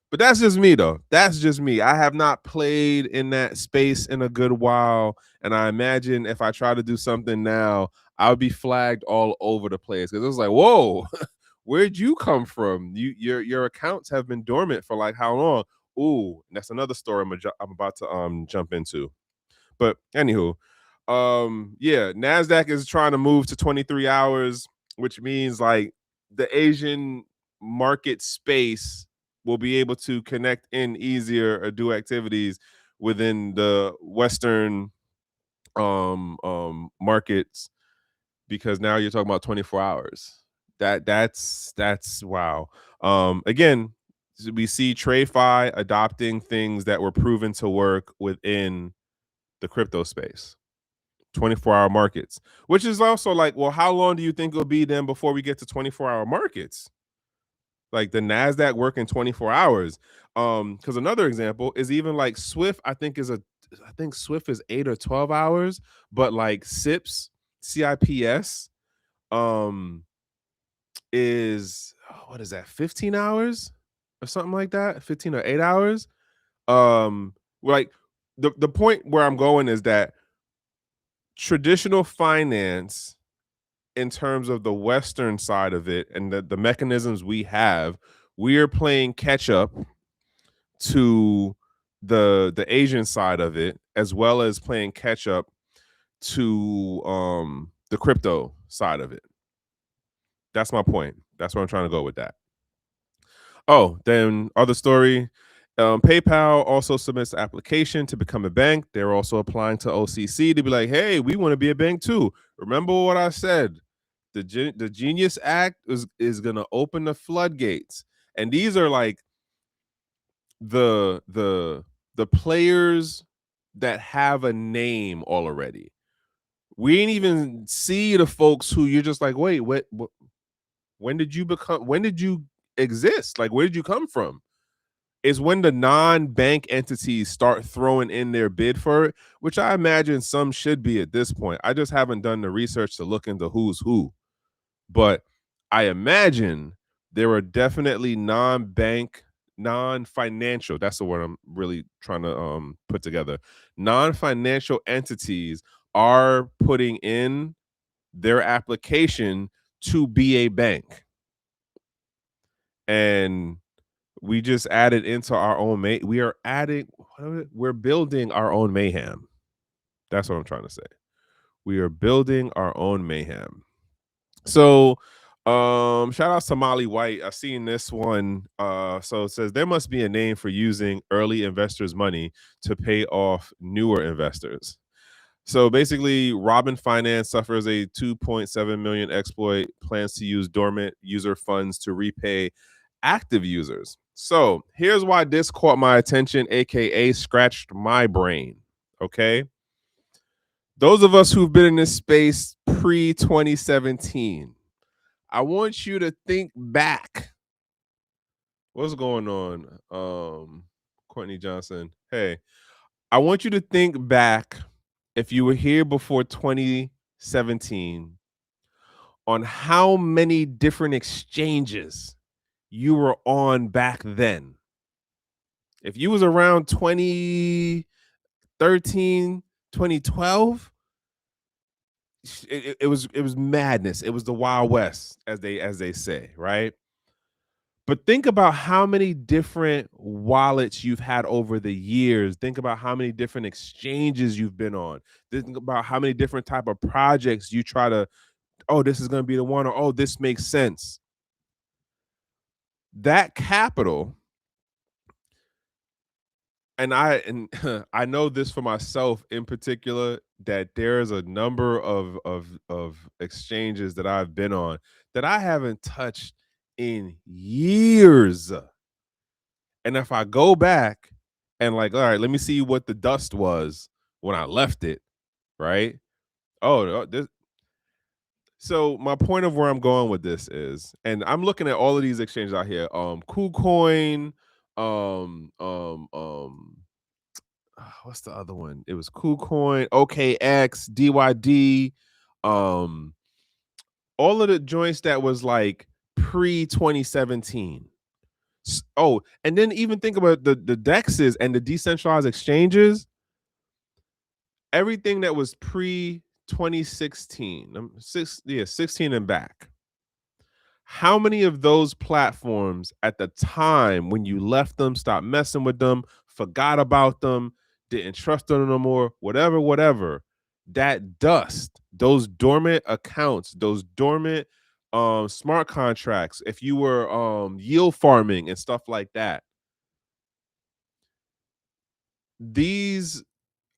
But that's just me, though. That's just me. I have not played in that space in a good while, and I imagine if I try to do something now, I would be flagged all over the place because it was like, whoa, where'd you come from? Your accounts have been dormant for like how long? Ooh, that's another story I'm about to jump into. But anywho, yeah, Nasdaq is trying to move to 23 hours, which means like the Asian market space will be able to connect in easier or do activities within the Western markets, because now you're talking about 24 hours. That's wow. Again, we see TradeFi adopting things that were proven to work within the crypto space. 24-hour markets, which is also like, well, how long do you think it'll be then before we get to 24-hour markets? Like the NASDAQ working 24 hours. Because another example is even like Swift, I think Swift is 8 or 12 hours, but like CIPS, is what is that, 15 hours or something like that, 15 or 8 hours. Like the point where I'm going is that traditional finance, in terms of the Western side of it and the mechanisms we have, we are playing catch up to the Asian side of it, as well as playing catch up to the crypto side of it. That's my point. That's where I'm trying to go with that. Oh, then other story. PayPal also submits an application to become a bank. They're also applying to OCC to be like, hey, we want to be a bank too. Remember what I said? The Genius Act is going to open the floodgates. And these are like the the the players that have a name already. We ain't even see the folks who you're just like, wait, what when did you become, when did you exist? Like, where did you come from? Is when the non-bank entities start throwing in their bid for it, which I imagine some should be at this point. I just haven't done the research to look into who's who. But I imagine there are definitely non-bank, non-financial, that's the word I'm really trying to put together. Non-financial entities are putting in their application to be a bank. And we just added into our own we are adding, we're building our own mayhem. That's what I'm trying to say. We are building our own mayhem. So shout out to Molly White. I seen this one. So it says there must be a name for using early investors' money to pay off newer investors. So basically, Robin Finance suffers a 2.7 million exploit, plans to use dormant user funds to repay active users. So here's why this caught my attention, aka scratched my brain. Okay. Those of us who've been in this space pre 2017, I want you to think back. What's going on? Courtney Johnson. Hey, I want you to think back, if you were here before 2017, on how many different exchanges you were on back then. If you was around 2013, 2012, it was madness. It was the Wild West, as they say, right? But think about how many different wallets you've had over the years. Think about how many different exchanges you've been on. Think about how many different type of projects you try to, oh, this is going to be the one, or oh, this makes sense. That capital, and I know this for myself in particular, that there's a number of exchanges that I've been on that I haven't touched in years. And if I go back and like, all right, let me see what the dust was when I left it, right? This. So my point of where I'm going with this is, and I'm looking at all of these exchanges out here, KuCoin, what's the other one? It was KuCoin, OKX, DYD, all of the joints that was like pre 2017. Oh, and then even think about the DEXs and the decentralized exchanges. Everything that was pre 2016, 16 and back. How many of those platforms at the time when you left them, stopped messing with them, forgot about them, didn't trust them no more, whatever, that dust, those dormant accounts, those dormant smart contracts, if you were yield farming and stuff like that, these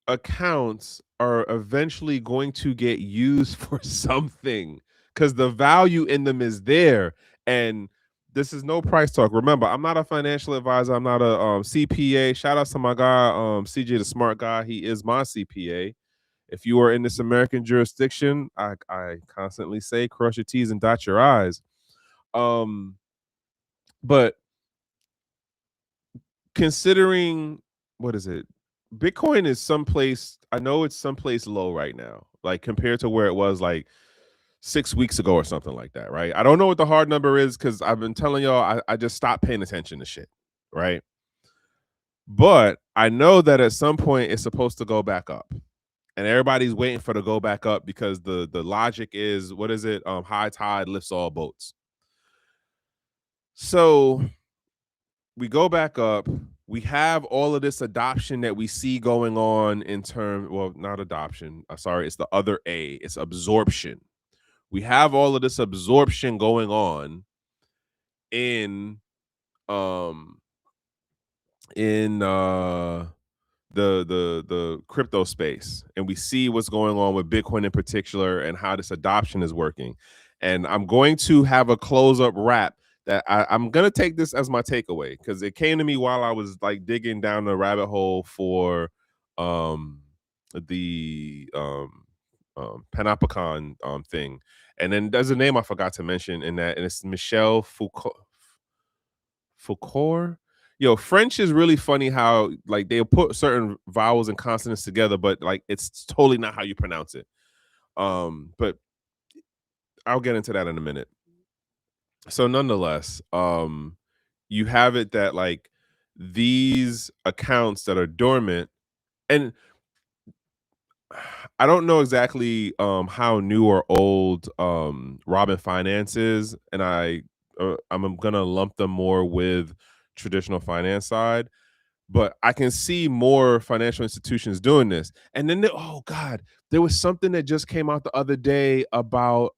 accounts are eventually going to get used for something, because the value in them is there. And this is no price talk. Remember, I'm not a financial advisor. I'm not a CPA. Shout out to my guy, CJ the Smart Guy. He is my CPA. If you are in this American jurisdiction, I constantly say cross your T's and dot your I's. But considering, what is it? Bitcoin is someplace, I know it's someplace low right now, like compared to where it was like 6 weeks ago or something like that, right? I don't know what the hard number is, because I've been telling y'all I just stopped paying attention to shit, right? But I know that at some point it's supposed to go back up. And everybody's waiting for to go back up, because the logic is, what is it? High tide lifts all boats. So we go back up. We have all of this adoption that we see going on in terms, well, not adoption. Sorry, it's the other A. It's absorption. We have all of this absorption going on in the crypto space, and we see what's going on with Bitcoin in particular and how this adoption is working. And I'm going to have a close up wrap that I'm gonna take this as my takeaway because it came to me while I was like digging down the rabbit hole for um the Panopticon thing. And then there's a name I forgot to mention in that, and it's Michel Foucault. Yo, French is really funny how like they'll put certain vowels and consonants together, but like it's totally not how you pronounce it. But I'll get into that in a minute. So nonetheless, you have it that like these accounts that are dormant, and I don't know exactly how new or old Robin Finance is, and I'm gonna lump them more with traditional finance side, but I can see more financial institutions doing this. And then oh god, there was something that just came out the other day about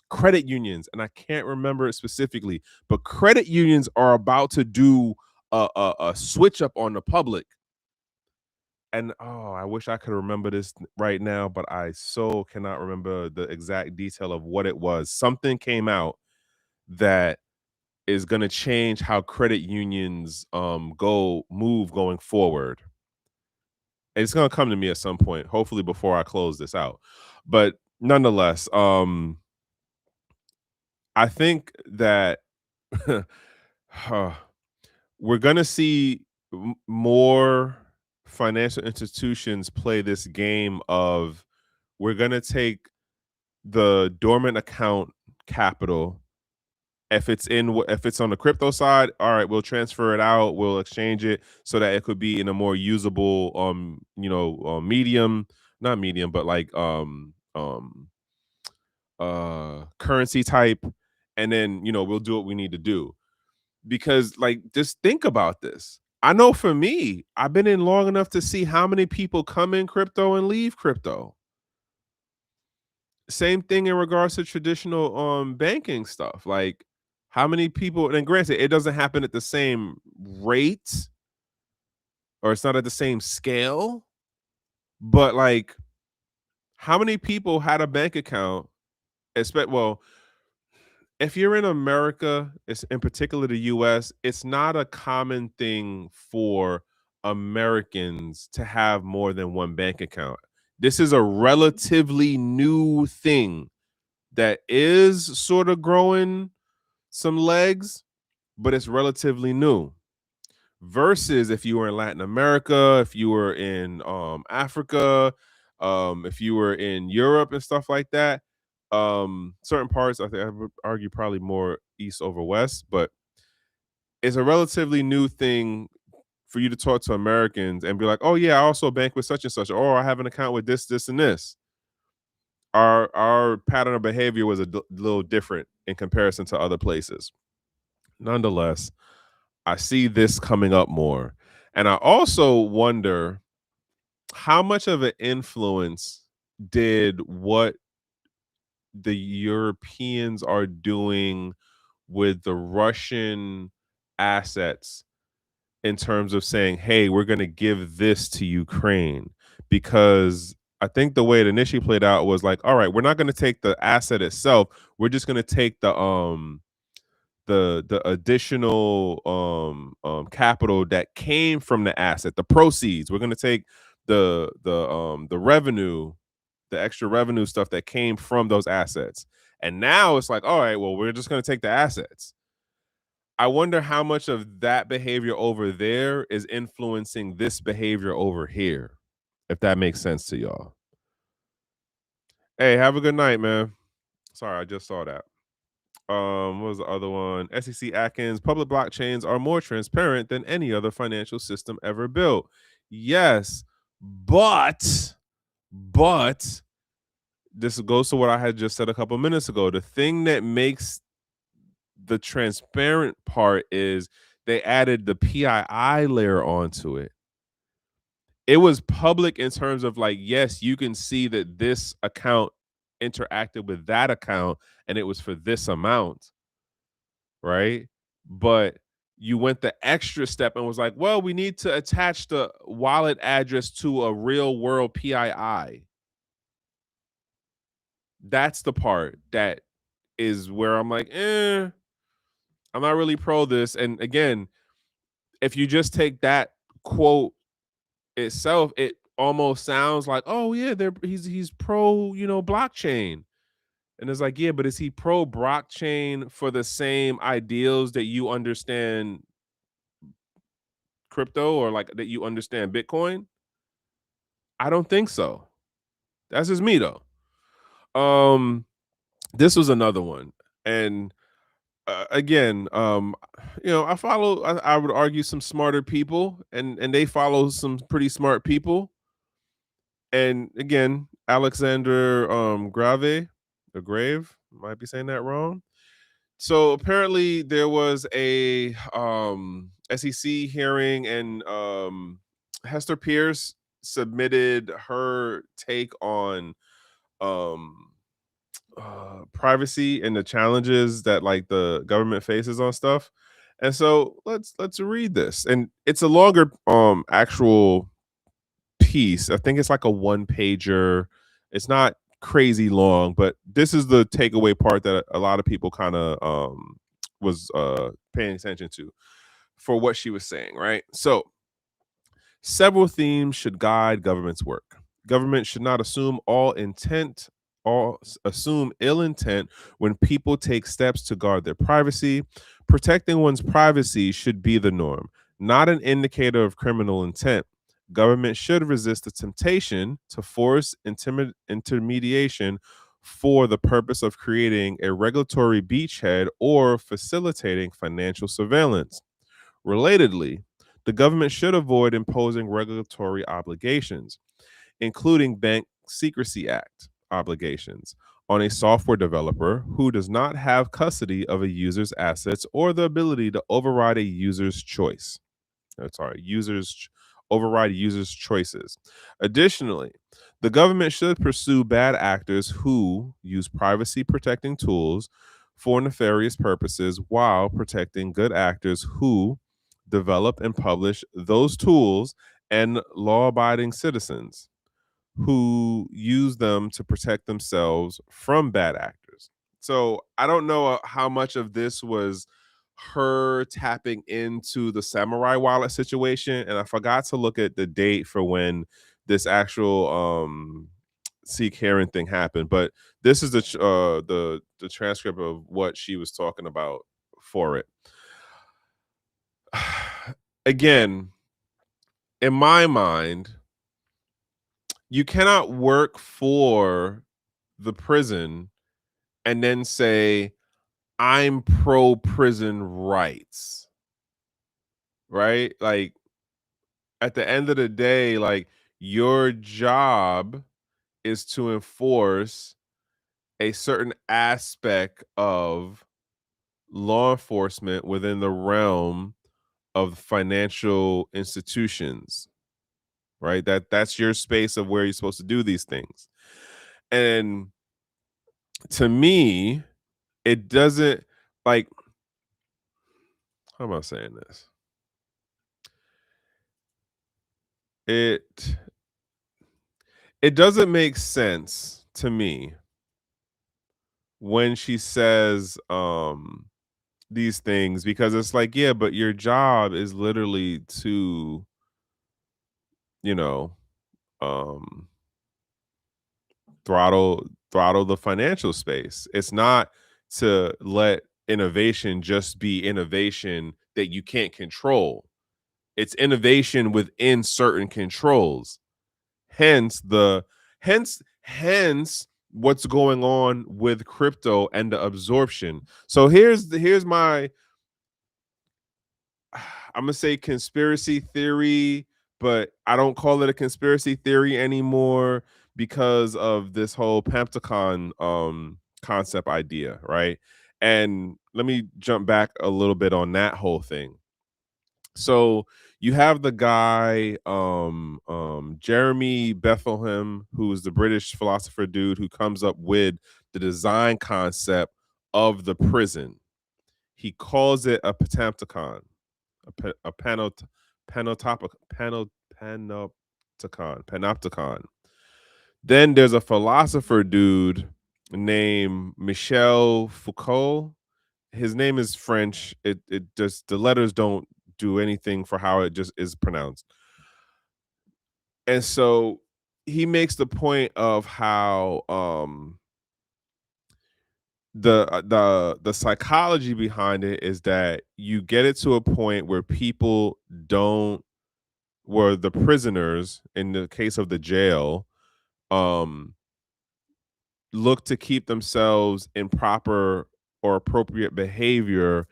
credit unions, and I can't remember it specifically, but credit unions are about to do a switch up on the public. And oh, I wish I could remember this right now, but I so cannot remember the exact detail of what it was. Something came out that is going to change how credit unions go move going forward. And it's going to come to me at some point, hopefully before I close this out. But nonetheless, I think that we're going to see more financial institutions play this game of we're going to take the dormant account capital. If it's on the crypto side, all right, we'll transfer it out, we'll exchange it so that it could be in a more usable medium, not medium, but like currency type, and then we'll do what we need to do. Because like just think about this. I know for me, I've been in long enough to see how many people come in crypto and leave crypto. Same thing in regards to traditional banking stuff. Like how many people, and granted, it doesn't happen at the same rate or it's not at the same scale, but like how many people had a bank account? Well, if you're in America, it's in particular the US, it's not a common thing for Americans to have more than one bank account. This is a relatively new thing that is sort of growing some legs, but it's relatively new. Versus if you were in Latin America, if you were in Africa, if you were in Europe and stuff like that, certain parts, I think I would argue probably more east over west, but it's a relatively new thing for you to talk to Americans and be like, oh yeah, I also bank with such and such, or I have an account with this, and this. Our pattern of behavior was a little different in comparison to other places. Nonetheless, I see this coming up more. And I also wonder how much of an influence did what the Europeans are doing with the Russian assets in terms of saying, hey, we're going to give this to Ukraine? Because I think the way it initially played out was like, all right, we're not going to take the asset itself. We're just going to take the additional capital that came from the asset, the proceeds. We're going to take the revenue, the extra revenue stuff that came from those assets. And now it's like, all right, well, we're just going to take the assets. I wonder how much of that behavior over there is influencing this behavior over here, if that makes sense to y'all. Hey, have a good night, man. Sorry, I just saw that. What was the other one? SEC Atkins, public blockchains are more transparent than any other financial system ever built. Yes, but this goes to what I had just said a couple minutes ago. The thing that makes the transparent part is they added the PII layer onto it. It was public in terms of like, yes, you can see that this account interacted with that account and it was for this amount, right? But you went the extra step and was like, well, we need to attach the wallet address to a real world PII. That's the part that is where I'm like, I'm not really pro this. And again, if you just take that quote itself, it almost sounds like, oh yeah, he's pro, blockchain. And it's like, yeah, but is he pro blockchain for the same ideals that you understand crypto, or like that you understand Bitcoin? I don't think so. That's just me though. Um, this was another one. And again, I would argue some smarter people, and they follow some pretty smart people. And again, Alexander Grave, or Grave, might be saying that wrong. So apparently there was a SEC hearing, and Hester Pierce submitted her take on um privacy and the challenges that like the government faces on stuff. And so let's read this. And it's a longer actual piece. I think it's like a one pager. It's not crazy long, but this is the takeaway part that a lot of people kind of was paying attention to for what she was saying, right? So several themes should guide government's work. Government should not assume ill intent when people take steps to guard their privacy. Protecting one's privacy should be the norm, not an indicator of criminal intent. Government should resist the temptation to force intermediation for the purpose of creating a regulatory beachhead or facilitating financial surveillance. Relatedly, the government should avoid imposing regulatory obligations, including Bank Secrecy Act obligations, on a software developer who does not have custody of a user's assets or the ability to override a user's choice. Sorry, override users' choices. Additionally, the government should pursue bad actors who use privacy protecting tools for nefarious purposes while protecting good actors who develop and publish those tools, and law abiding citizens who use them to protect themselves from bad actors. So I don't know how much of this was her tapping into the samurai wallet situation, and I forgot to look at the date for when this actual Seek Heron thing happened. But this is the transcript of what she was talking about for it. Again, in my mind, you cannot work for the prison and then say, I'm pro prison rights, right? Like, at the end of the day, like, your job is to enforce a certain aspect of law enforcement within the realm of financial institutions, right? That's your space of where you're supposed to do these things. And to me, it doesn't, like, how am I saying this? It it doesn't make sense to me when she says these things, because it's like, yeah, but your job is literally to, you know, um throttle the financial space. It's not to let innovation just be innovation that you can't control. It's innovation within certain controls. Hence the hence what's going on with crypto and the absorption. So here's my I'm gonna say conspiracy theory, but I don't call it a conspiracy theory anymore because of this whole Panopticon concept idea, right? And let me jump back a little bit on that whole thing. So you have the guy Jeremy Bethlehem, who is the British philosopher dude who comes up with the design concept of the prison. He calls it a Panopticon, a panopticon. Then there's a philosopher dude named Michel Foucault. his name is French. It just the letters don't do anything for how it just is pronounced. And so he makes the point of how the psychology behind it is that you get it to a point where people don't where the prisoners in the case of the jail um look to keep themselves in proper or appropriate behavior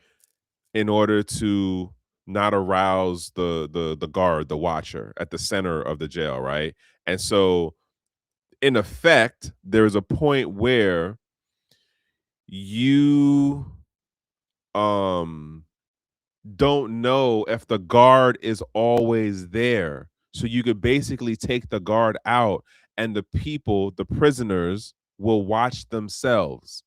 in order to not arouse the guard, the watcher at the center of the jail, right? And so in effect, there's a point where you um don't know if the guard is always there. So you could basically take the guard out and the people, the prisoners, will watch themselves.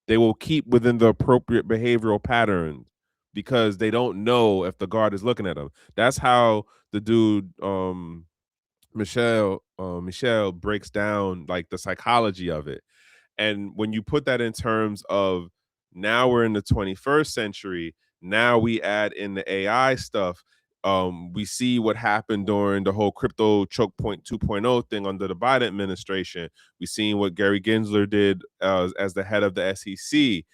They will keep within the appropriate behavioral pattern because they don't know if the guard is looking at them. That's how the dude Michelle breaks down like the psychology of it. And when you put that in terms of now we're in the 21st century, now we add in the AI stuff. We see what happened during the whole crypto choke point 2.0 thing under the Biden administration. We seen what Gary Gensler did as the head of the SEC,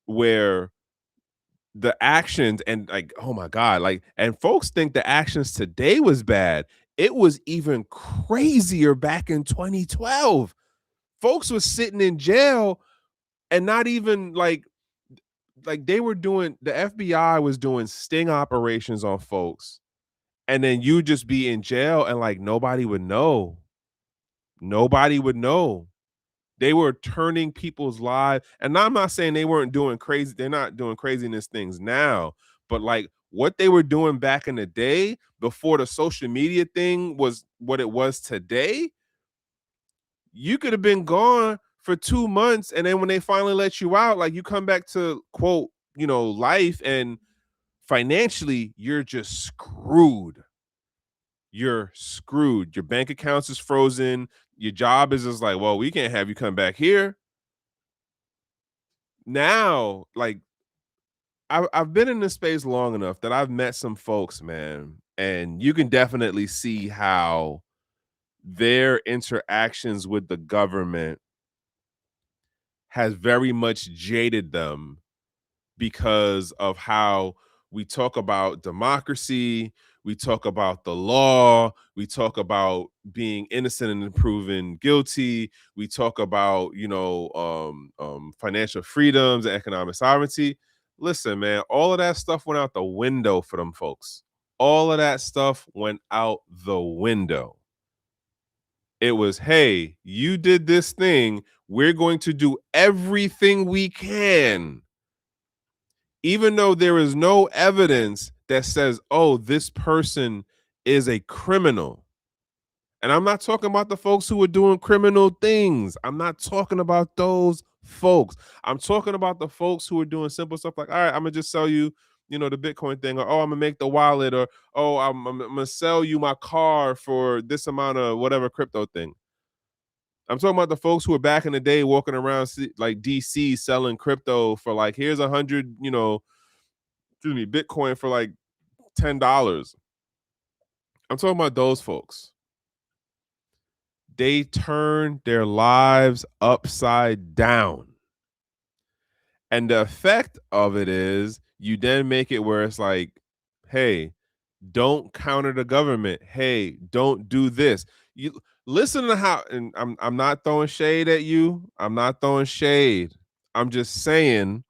where the actions and like, oh my God, like, and folks think the actions today was bad. It was even crazier back in 2012. Folks was sitting in jail and not even like they were doing the FBI was doing sting operations on folks, and then you just be in jail and like nobody would know. Nobody would know. They were turning people's lives, and I'm not saying they weren't doing crazy, they're not doing craziness things now, but like what they were doing back in the day before the social media thing was what it was today, you could have been gone for 2 months, and then when they finally let you out, like you come back to quote, life, and financially you're just screwed. You're screwed. Your bank accounts is frozen. Your job is just like, well, we can't have you come back here. Now, like I've been in this space long enough that I've met some folks, man, and you can definitely see how their interactions with the government has very much jaded them because of how we talk about democracy, we talk about the law, we talk about being innocent and proven guilty, we talk about financial freedoms and economic sovereignty. Listen, man, all of that stuff went out the window for them folks. All of that stuff went out the window. It was, hey, you did this thing. We're going to do everything we can, even though there is no evidence that says, oh, this person is a criminal. And I'm not talking about the folks who are doing criminal things. I'm not talking about those folks. I'm talking about the folks who are doing simple stuff like, all right, I'm going to just sell you, the Bitcoin thing, or, oh, I'm going to make the wallet, or, oh, I'm going to sell you my car for this amount of whatever crypto thing. I'm talking about the folks who were back in the day walking around like DC selling crypto for like, here's 100, Bitcoin for like $10. I'm talking about those folks. They turn their lives upside down. And the effect of it is you then make it where it's like, hey, don't counter the government. Hey, don't do this. You listen to how, and I'm not throwing shade at you. I'm not throwing shade. I'm just saying,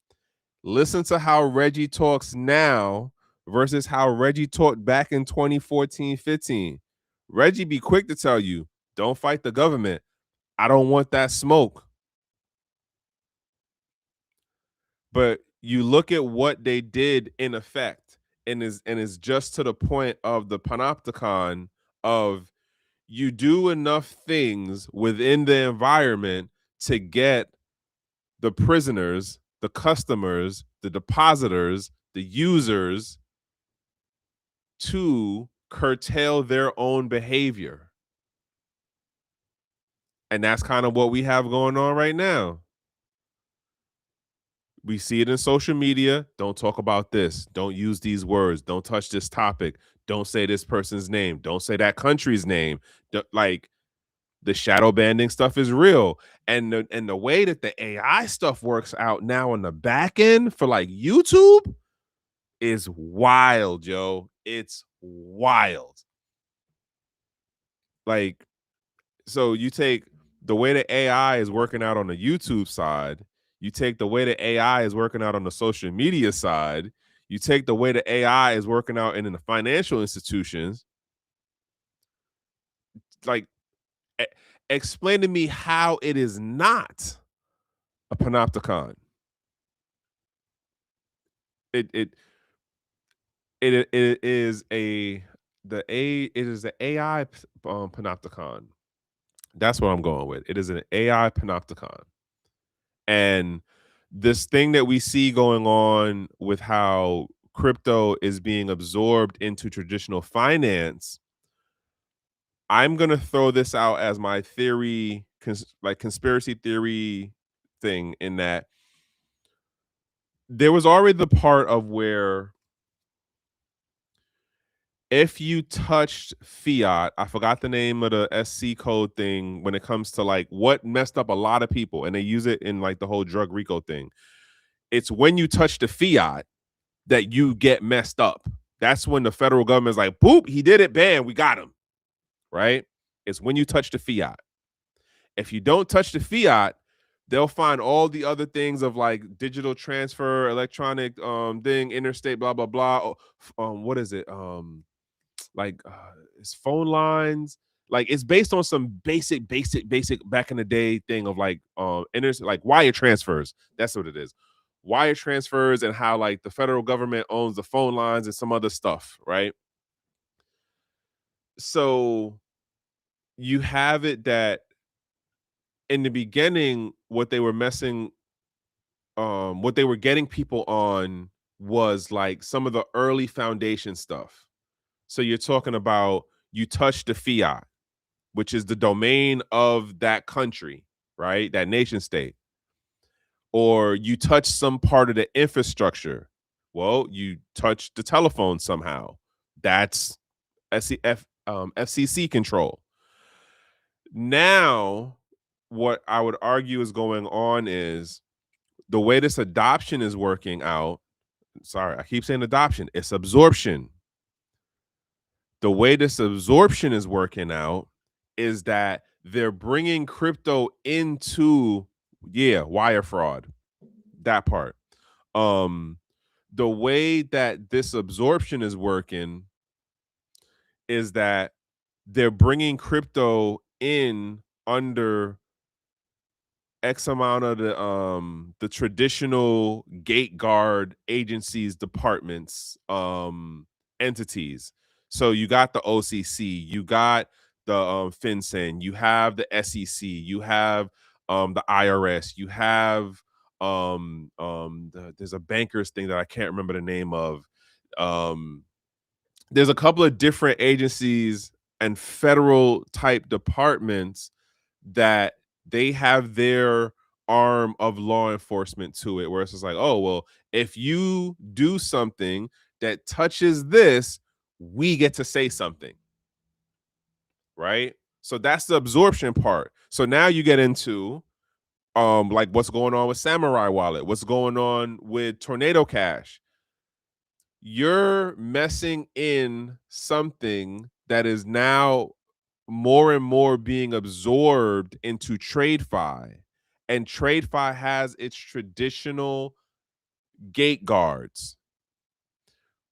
listen to how Reggie talks now versus how Reggie talked back in 2014, 15. Reggie be quick to tell you, don't fight the government. I don't want that smoke. But you look at what they did in effect, and is just to the point of the panopticon of you do enough things within the environment to get the prisoners, the customers, the depositors, the users to curtail their own behavior. And that's kind of what we have going on right now. We see it in social media. Don't talk about this. Don't use these words. Don't touch this topic. Don't say this person's name. Don't say that country's name. Like the shadow banding stuff is real. And the way that the AI stuff works out now on the back end for like YouTube is wild, yo. It's wild. Like, so you take the way the AI is working out on the YouTube side, you take the way the AI is working out on the social media side, you take the way the AI is working out in the financial institutions. Like, e- explain to me how it is not a panopticon. It it it is it is the AI panopticon. That's what I'm going with. It is an AI panopticon. And this thing that we see going on with how crypto is being absorbed into traditional finance, I'm going to throw this out as my theory, like conspiracy theory thing, in that there was already the part of where if you touched fiat, I forgot the name of the SC code thing when it comes to like what messed up a lot of people, and they use it in like the whole drug RICO thing. It's when you touch the fiat that you get messed up. That's when the federal government's like, boop, he did it, bam, we got him. Right? It's when you touch the fiat. If you don't touch the fiat, they'll find all the other things of like digital transfer, electronic thing, interstate, blah, blah, blah. What is it? Like it's phone lines. Like it's based on some basic back in the day thing of like like wire transfers. That's what it is. Wire transfers, and how like the federal government owns the phone lines and some other stuff, right? So you have it that in the beginning, what they were getting people on was like some of the early foundation stuff. So you're talking about you touch the fiat, which is the domain of that country, right? That nation state. Or you touch some part of the infrastructure. Well, you touch the telephone somehow. That's FCC control. Now, what I would argue is going on is the way this adoption is working out. Sorry, I keep saying adoption. It's absorption. The way this absorption is working out is that they're bringing crypto into, yeah, wire fraud, that part. The way that this absorption is working is that they're bringing crypto in under X amount of the traditional gate guard agencies, departments, entities. So you got the OCC, you got the FinCEN, you have the SEC, you have the IRS, you have there's a bankers thing that I can't remember the name of. There's a couple of different agencies and federal type departments that they have their arm of law enforcement to it, where it's just like, oh, well, if you do something that touches this, we get to say something, right? So that's the absorption part. So now you get into like what's going on with Samurai Wallet, what's going on with Tornado Cash. You're messing in something that is now more and more being absorbed into TradeFi, and TradeFi has its traditional gate guards.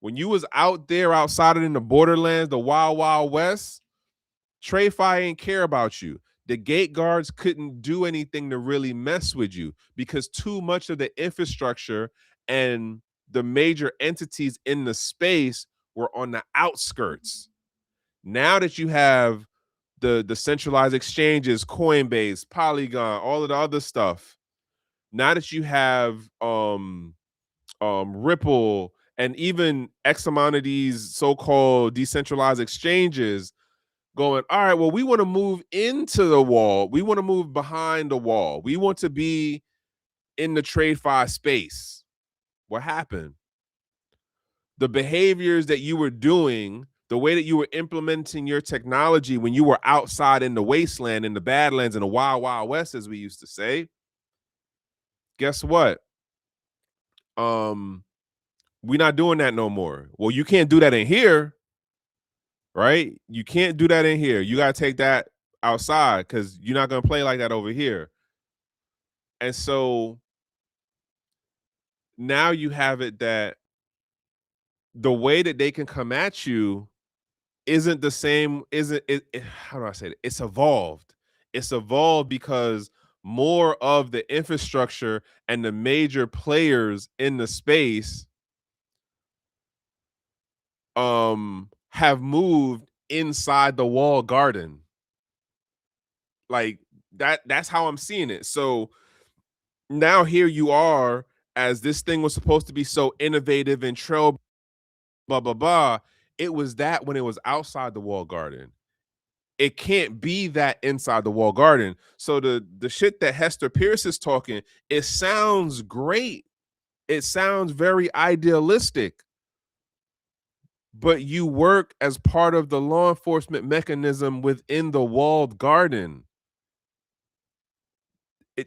When you was out there outside of in the borderlands, the wild wild west, TradeFi ain't care about you. The gate guards couldn't do anything to really mess with you because too much of the infrastructure and the major entities in the space were on the outskirts. Now that you have the centralized exchanges, Coinbase, Polygon, all of the other stuff. Now that you have Ripple and even X amount of these so-called decentralized exchanges going, all right, well, we want to move into the wall. We want to move behind the wall. We want to be in the TradeFi space. What happened? The behaviors that you were doing, the way that you were implementing your technology when you were outside in the wasteland, in the badlands, in the wild, wild west, as we used to say, guess what? Um, we're not doing that no more. Well, you can't do that in here, right? You can't do that in here. You got to take that outside because you're not going to play like that over here. And so now you have it that the way that they can come at you isn't the same, isn't it, how do I say it? It's evolved. It's evolved because more of the infrastructure and the major players in the space have moved inside the wall garden. Like that's how I'm seeing it. So now here you are, as this thing was supposed to be so innovative and trail blah blah blah. It was that when it was outside the wall garden. It can't be that inside the wall garden. So the shit that Hester Pierce is talking, it sounds great. It sounds very idealistic. But you work as part of the law enforcement mechanism within the walled garden.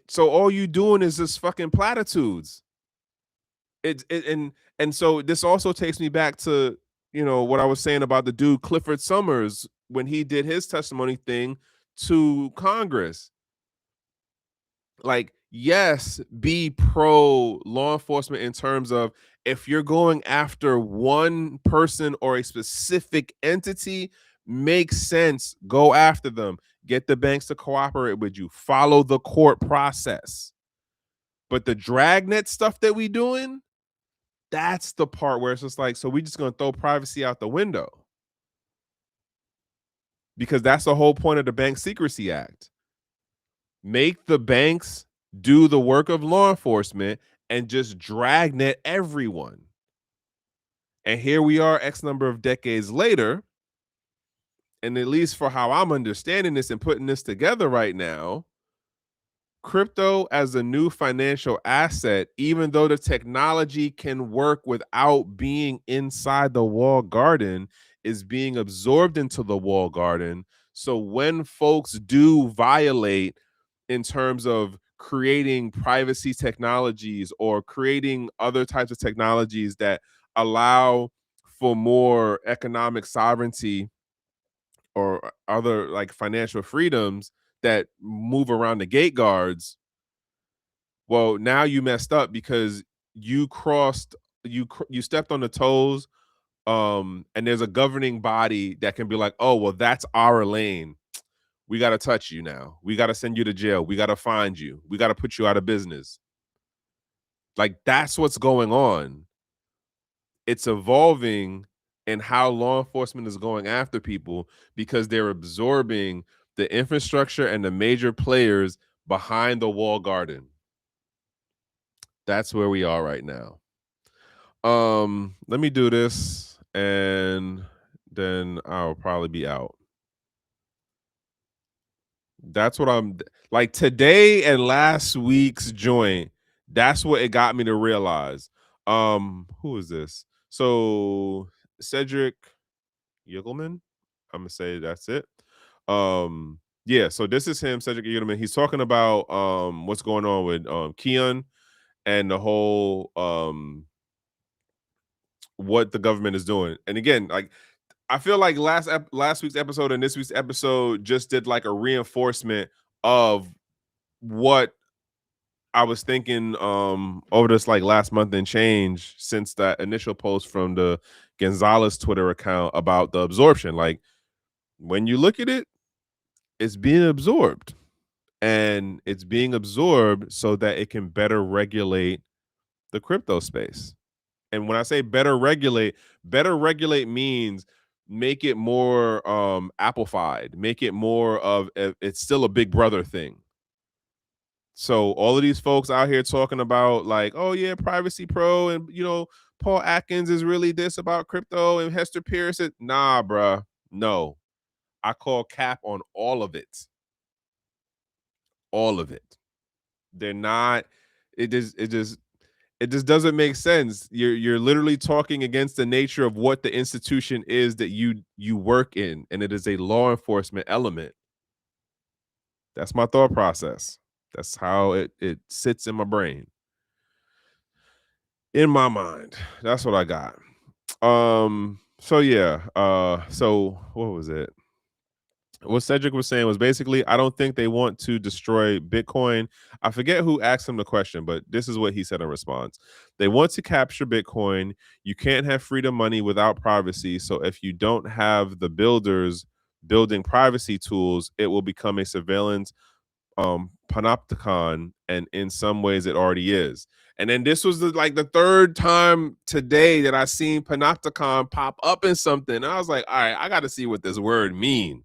So all you doing is just fucking platitudes. And so this also takes me back to what I was saying about the dude Clifford Summers when he did his testimony thing to Congress. Like, yes, be pro law enforcement in terms of if you're going after one person or a specific entity, makes sense. Go after them. Get the banks to cooperate with you. Follow the court process. But the dragnet stuff that we doing, that's the part where it's just like, so we just gonna throw privacy out the window. Because that's the whole point of the Bank Secrecy Act. Make the banks do the work of law enforcement and just dragnet everyone. And here we are, X number of decades later. And at least for how I'm understanding this and putting this together right now, crypto as a new financial asset, even though the technology can work without being inside the wall garden, is being absorbed into the wall garden. So when folks do violate in terms of creating privacy technologies or creating other types of technologies that allow for more economic sovereignty or other like financial freedoms that move around the gate guards, well, now you messed up because you crossed, you stepped on the toes, and there's a governing body that can be like, oh well, that's our lane, we got to touch you now, we got to send you to jail, we got to find you, we got to put you out of business. Like, that's what's going on. It's evolving in how law enforcement is going after people because they're absorbing the infrastructure and the major players behind the wall garden. That's where we are right now. Let me do this and then I'll probably be out. That's what I'm like today and last week's joint. That's what it got me to realize. Who is this? So Cedric Yigelman. I'm gonna say that's it. Yeah, so this is him, Cedric Yigelman. He's talking about what's going on with Keon and the whole what the government is doing. And again, like I feel like last week's episode and this week's episode just did like a reinforcement of what I was thinking over this like last month and change since that initial post from the Gonzalez Twitter account about the absorption. Like when you look at it, it's being absorbed, and it's being absorbed so that it can better regulate the crypto space. And when I say better regulate means make it more applified, make it more of it's still a big brother thing. So all of these folks out here talking about like, oh yeah, privacy pro, and Paul Atkins is really this about crypto, and Hester Pierce, nah, bruh, no. I call cap on all of it. All of it. They're not. it just doesn't make sense. You're literally talking against the nature of what the institution is that you work in, and it is a law enforcement element. That's my thought process. That's how it sits in my brain, in my mind. That's what I got. So yeah. So what was it? What Cedric was saying was basically, I don't think they want to destroy Bitcoin. I forget who asked him the question, but this is what he said in response. They want to capture Bitcoin. You can't have freedom money without privacy. So if you don't have the builders building privacy tools, it will become a surveillance panopticon, and in some ways it already is. And then this was like the third time today that I seen panopticon pop up in something. And I was like, all right, I got to see what this word mean.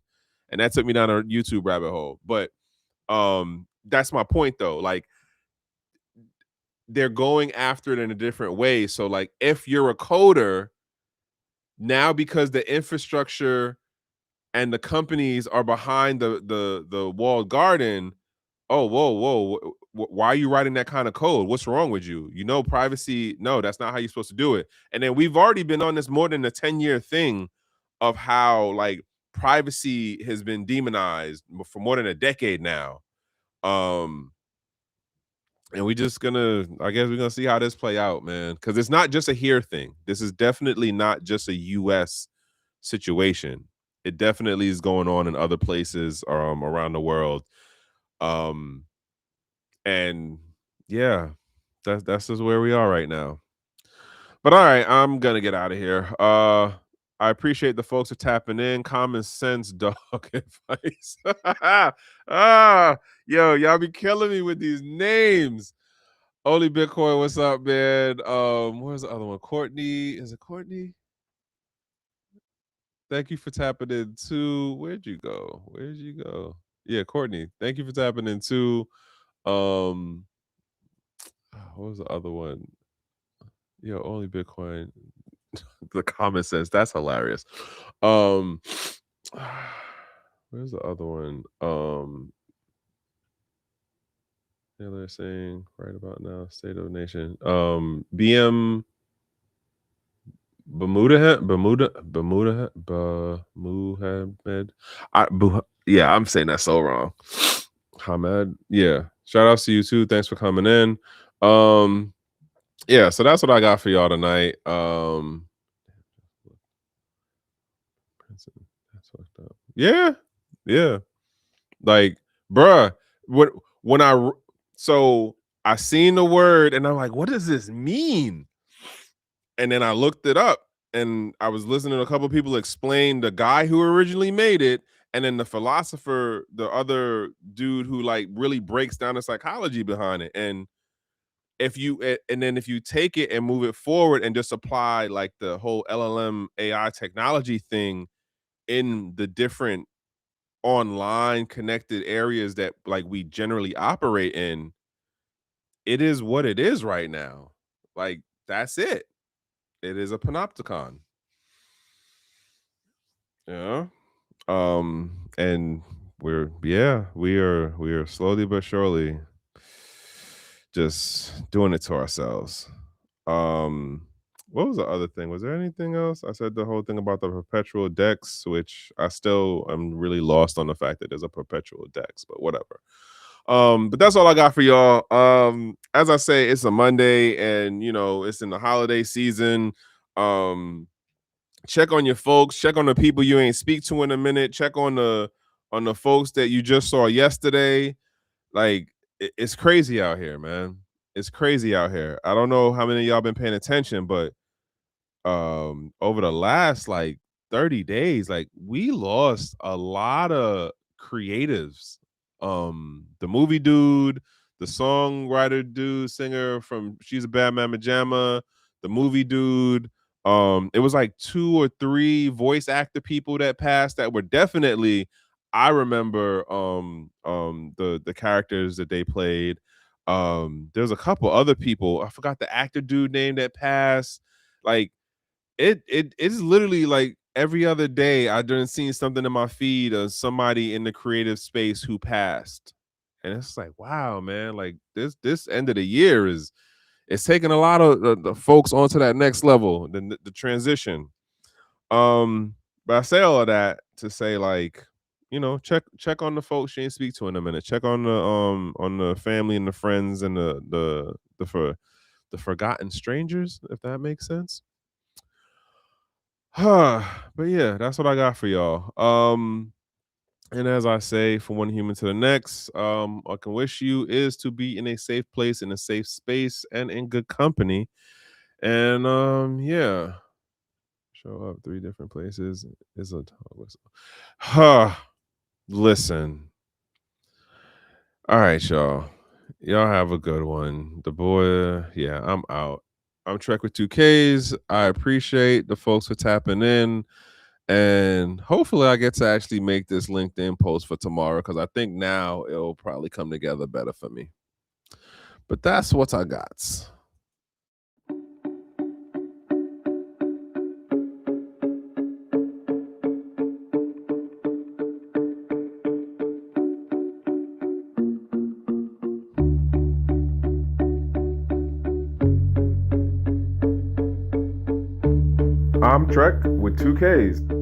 And that took me down a YouTube rabbit hole. But that's my point though. Like, they're going after it in a different way. So like, if you're a coder now, because the infrastructure and the companies are behind the walled garden, oh, whoa, why are you writing that kind of code? What's wrong with you? You know, privacy, no, that's not how you're supposed to do it. And then we've already been on this more than a 10-year thing of how like privacy has been demonized for more than a decade now. And we just gonna, I guess we're gonna see how this play out, man. Because it's not just a here thing. This is definitely not just a US situation. It definitely is going on in other places around the world. Um and yeah, that's just where we are right now. But all right, I'm gonna get out of here. I appreciate the folks for tapping in. Common sense dog advice. Yo, y'all be killing me with these names. Only Bitcoin, what's up, man? Where's the other one? Courtney. Is it Courtney? Thank you for tapping in too. Where'd you go? Where'd you go? Yeah, Courtney. Thank you for tapping in too. Um, what was the other one? Yo, only Bitcoin. The comment says that's hilarious. Um, where's the other one? Yeah, they're saying right about now, state of the nation. BM Bermudahed. Yeah, I'm saying that so wrong. Hamed. Yeah. Shout outs to you too. Thanks for coming in. Yeah, so that's what I got for y'all tonight. That's fucked up. Yeah. Yeah. Like, bruh, what when so I seen the word and I'm like, what does this mean? And then I looked it up and I was listening to a couple of people explain the guy who originally made it, and then the philosopher, the other dude who like really breaks down the psychology behind it. And if you take it and move it forward and just apply like the whole LLM AI technology thing in the different online connected areas that like we generally operate in, it is what it is right now. Like, that's it. It is a panopticon. Yeah. And we are slowly but surely just doing it to ourselves. What was the other thing? Was there anything else? I said the whole thing about the perpetual dex, which I still am really lost on the fact that there's a perpetual dex, but whatever. But that's all I got for y'all. As I say, it's a Monday and you know it's in the holiday season. Check on your folks, check on the people you ain't speak to in a minute, check on the folks that you just saw yesterday. Like, it's crazy out here, man. It's crazy out here. I don't know how many of y'all been paying attention, but over the last like 30 days, like we lost a lot of creatives. The movie dude, the songwriter dude, singer from She's a Bad Mama Jamma, the movie dude. It was like 2 or 3 voice actor people that passed that were definitely, I remember the characters that they played. There's a couple other people. I forgot the actor dude name that passed. Like, it's literally like every other day I done seen something in my feed of somebody in the creative space who passed. And it's like, wow, man, like this end of the year is it's taking a lot of the folks onto that next level, the transition. But I say all of that to say, like, check on the folks you ain't speak to in a minute. Check on the family and the friends and the forgotten strangers, if that makes sense. But yeah, that's what I got for y'all. And as I say, from one human to the next, I can wish you is to be in a safe place, in a safe space, and in good company. And yeah, show up 3 different places is a dog whistle. Huh. Listen. All right, y'all. Y'all have a good one. The boy, yeah, I'm out. I'm Trek with 2Ks. I appreciate the folks for tapping in. And hopefully I get to actually make this LinkedIn post for tomorrow because I think now it'll probably come together better for me. But that's what I got. I'm Trek with 2Ks.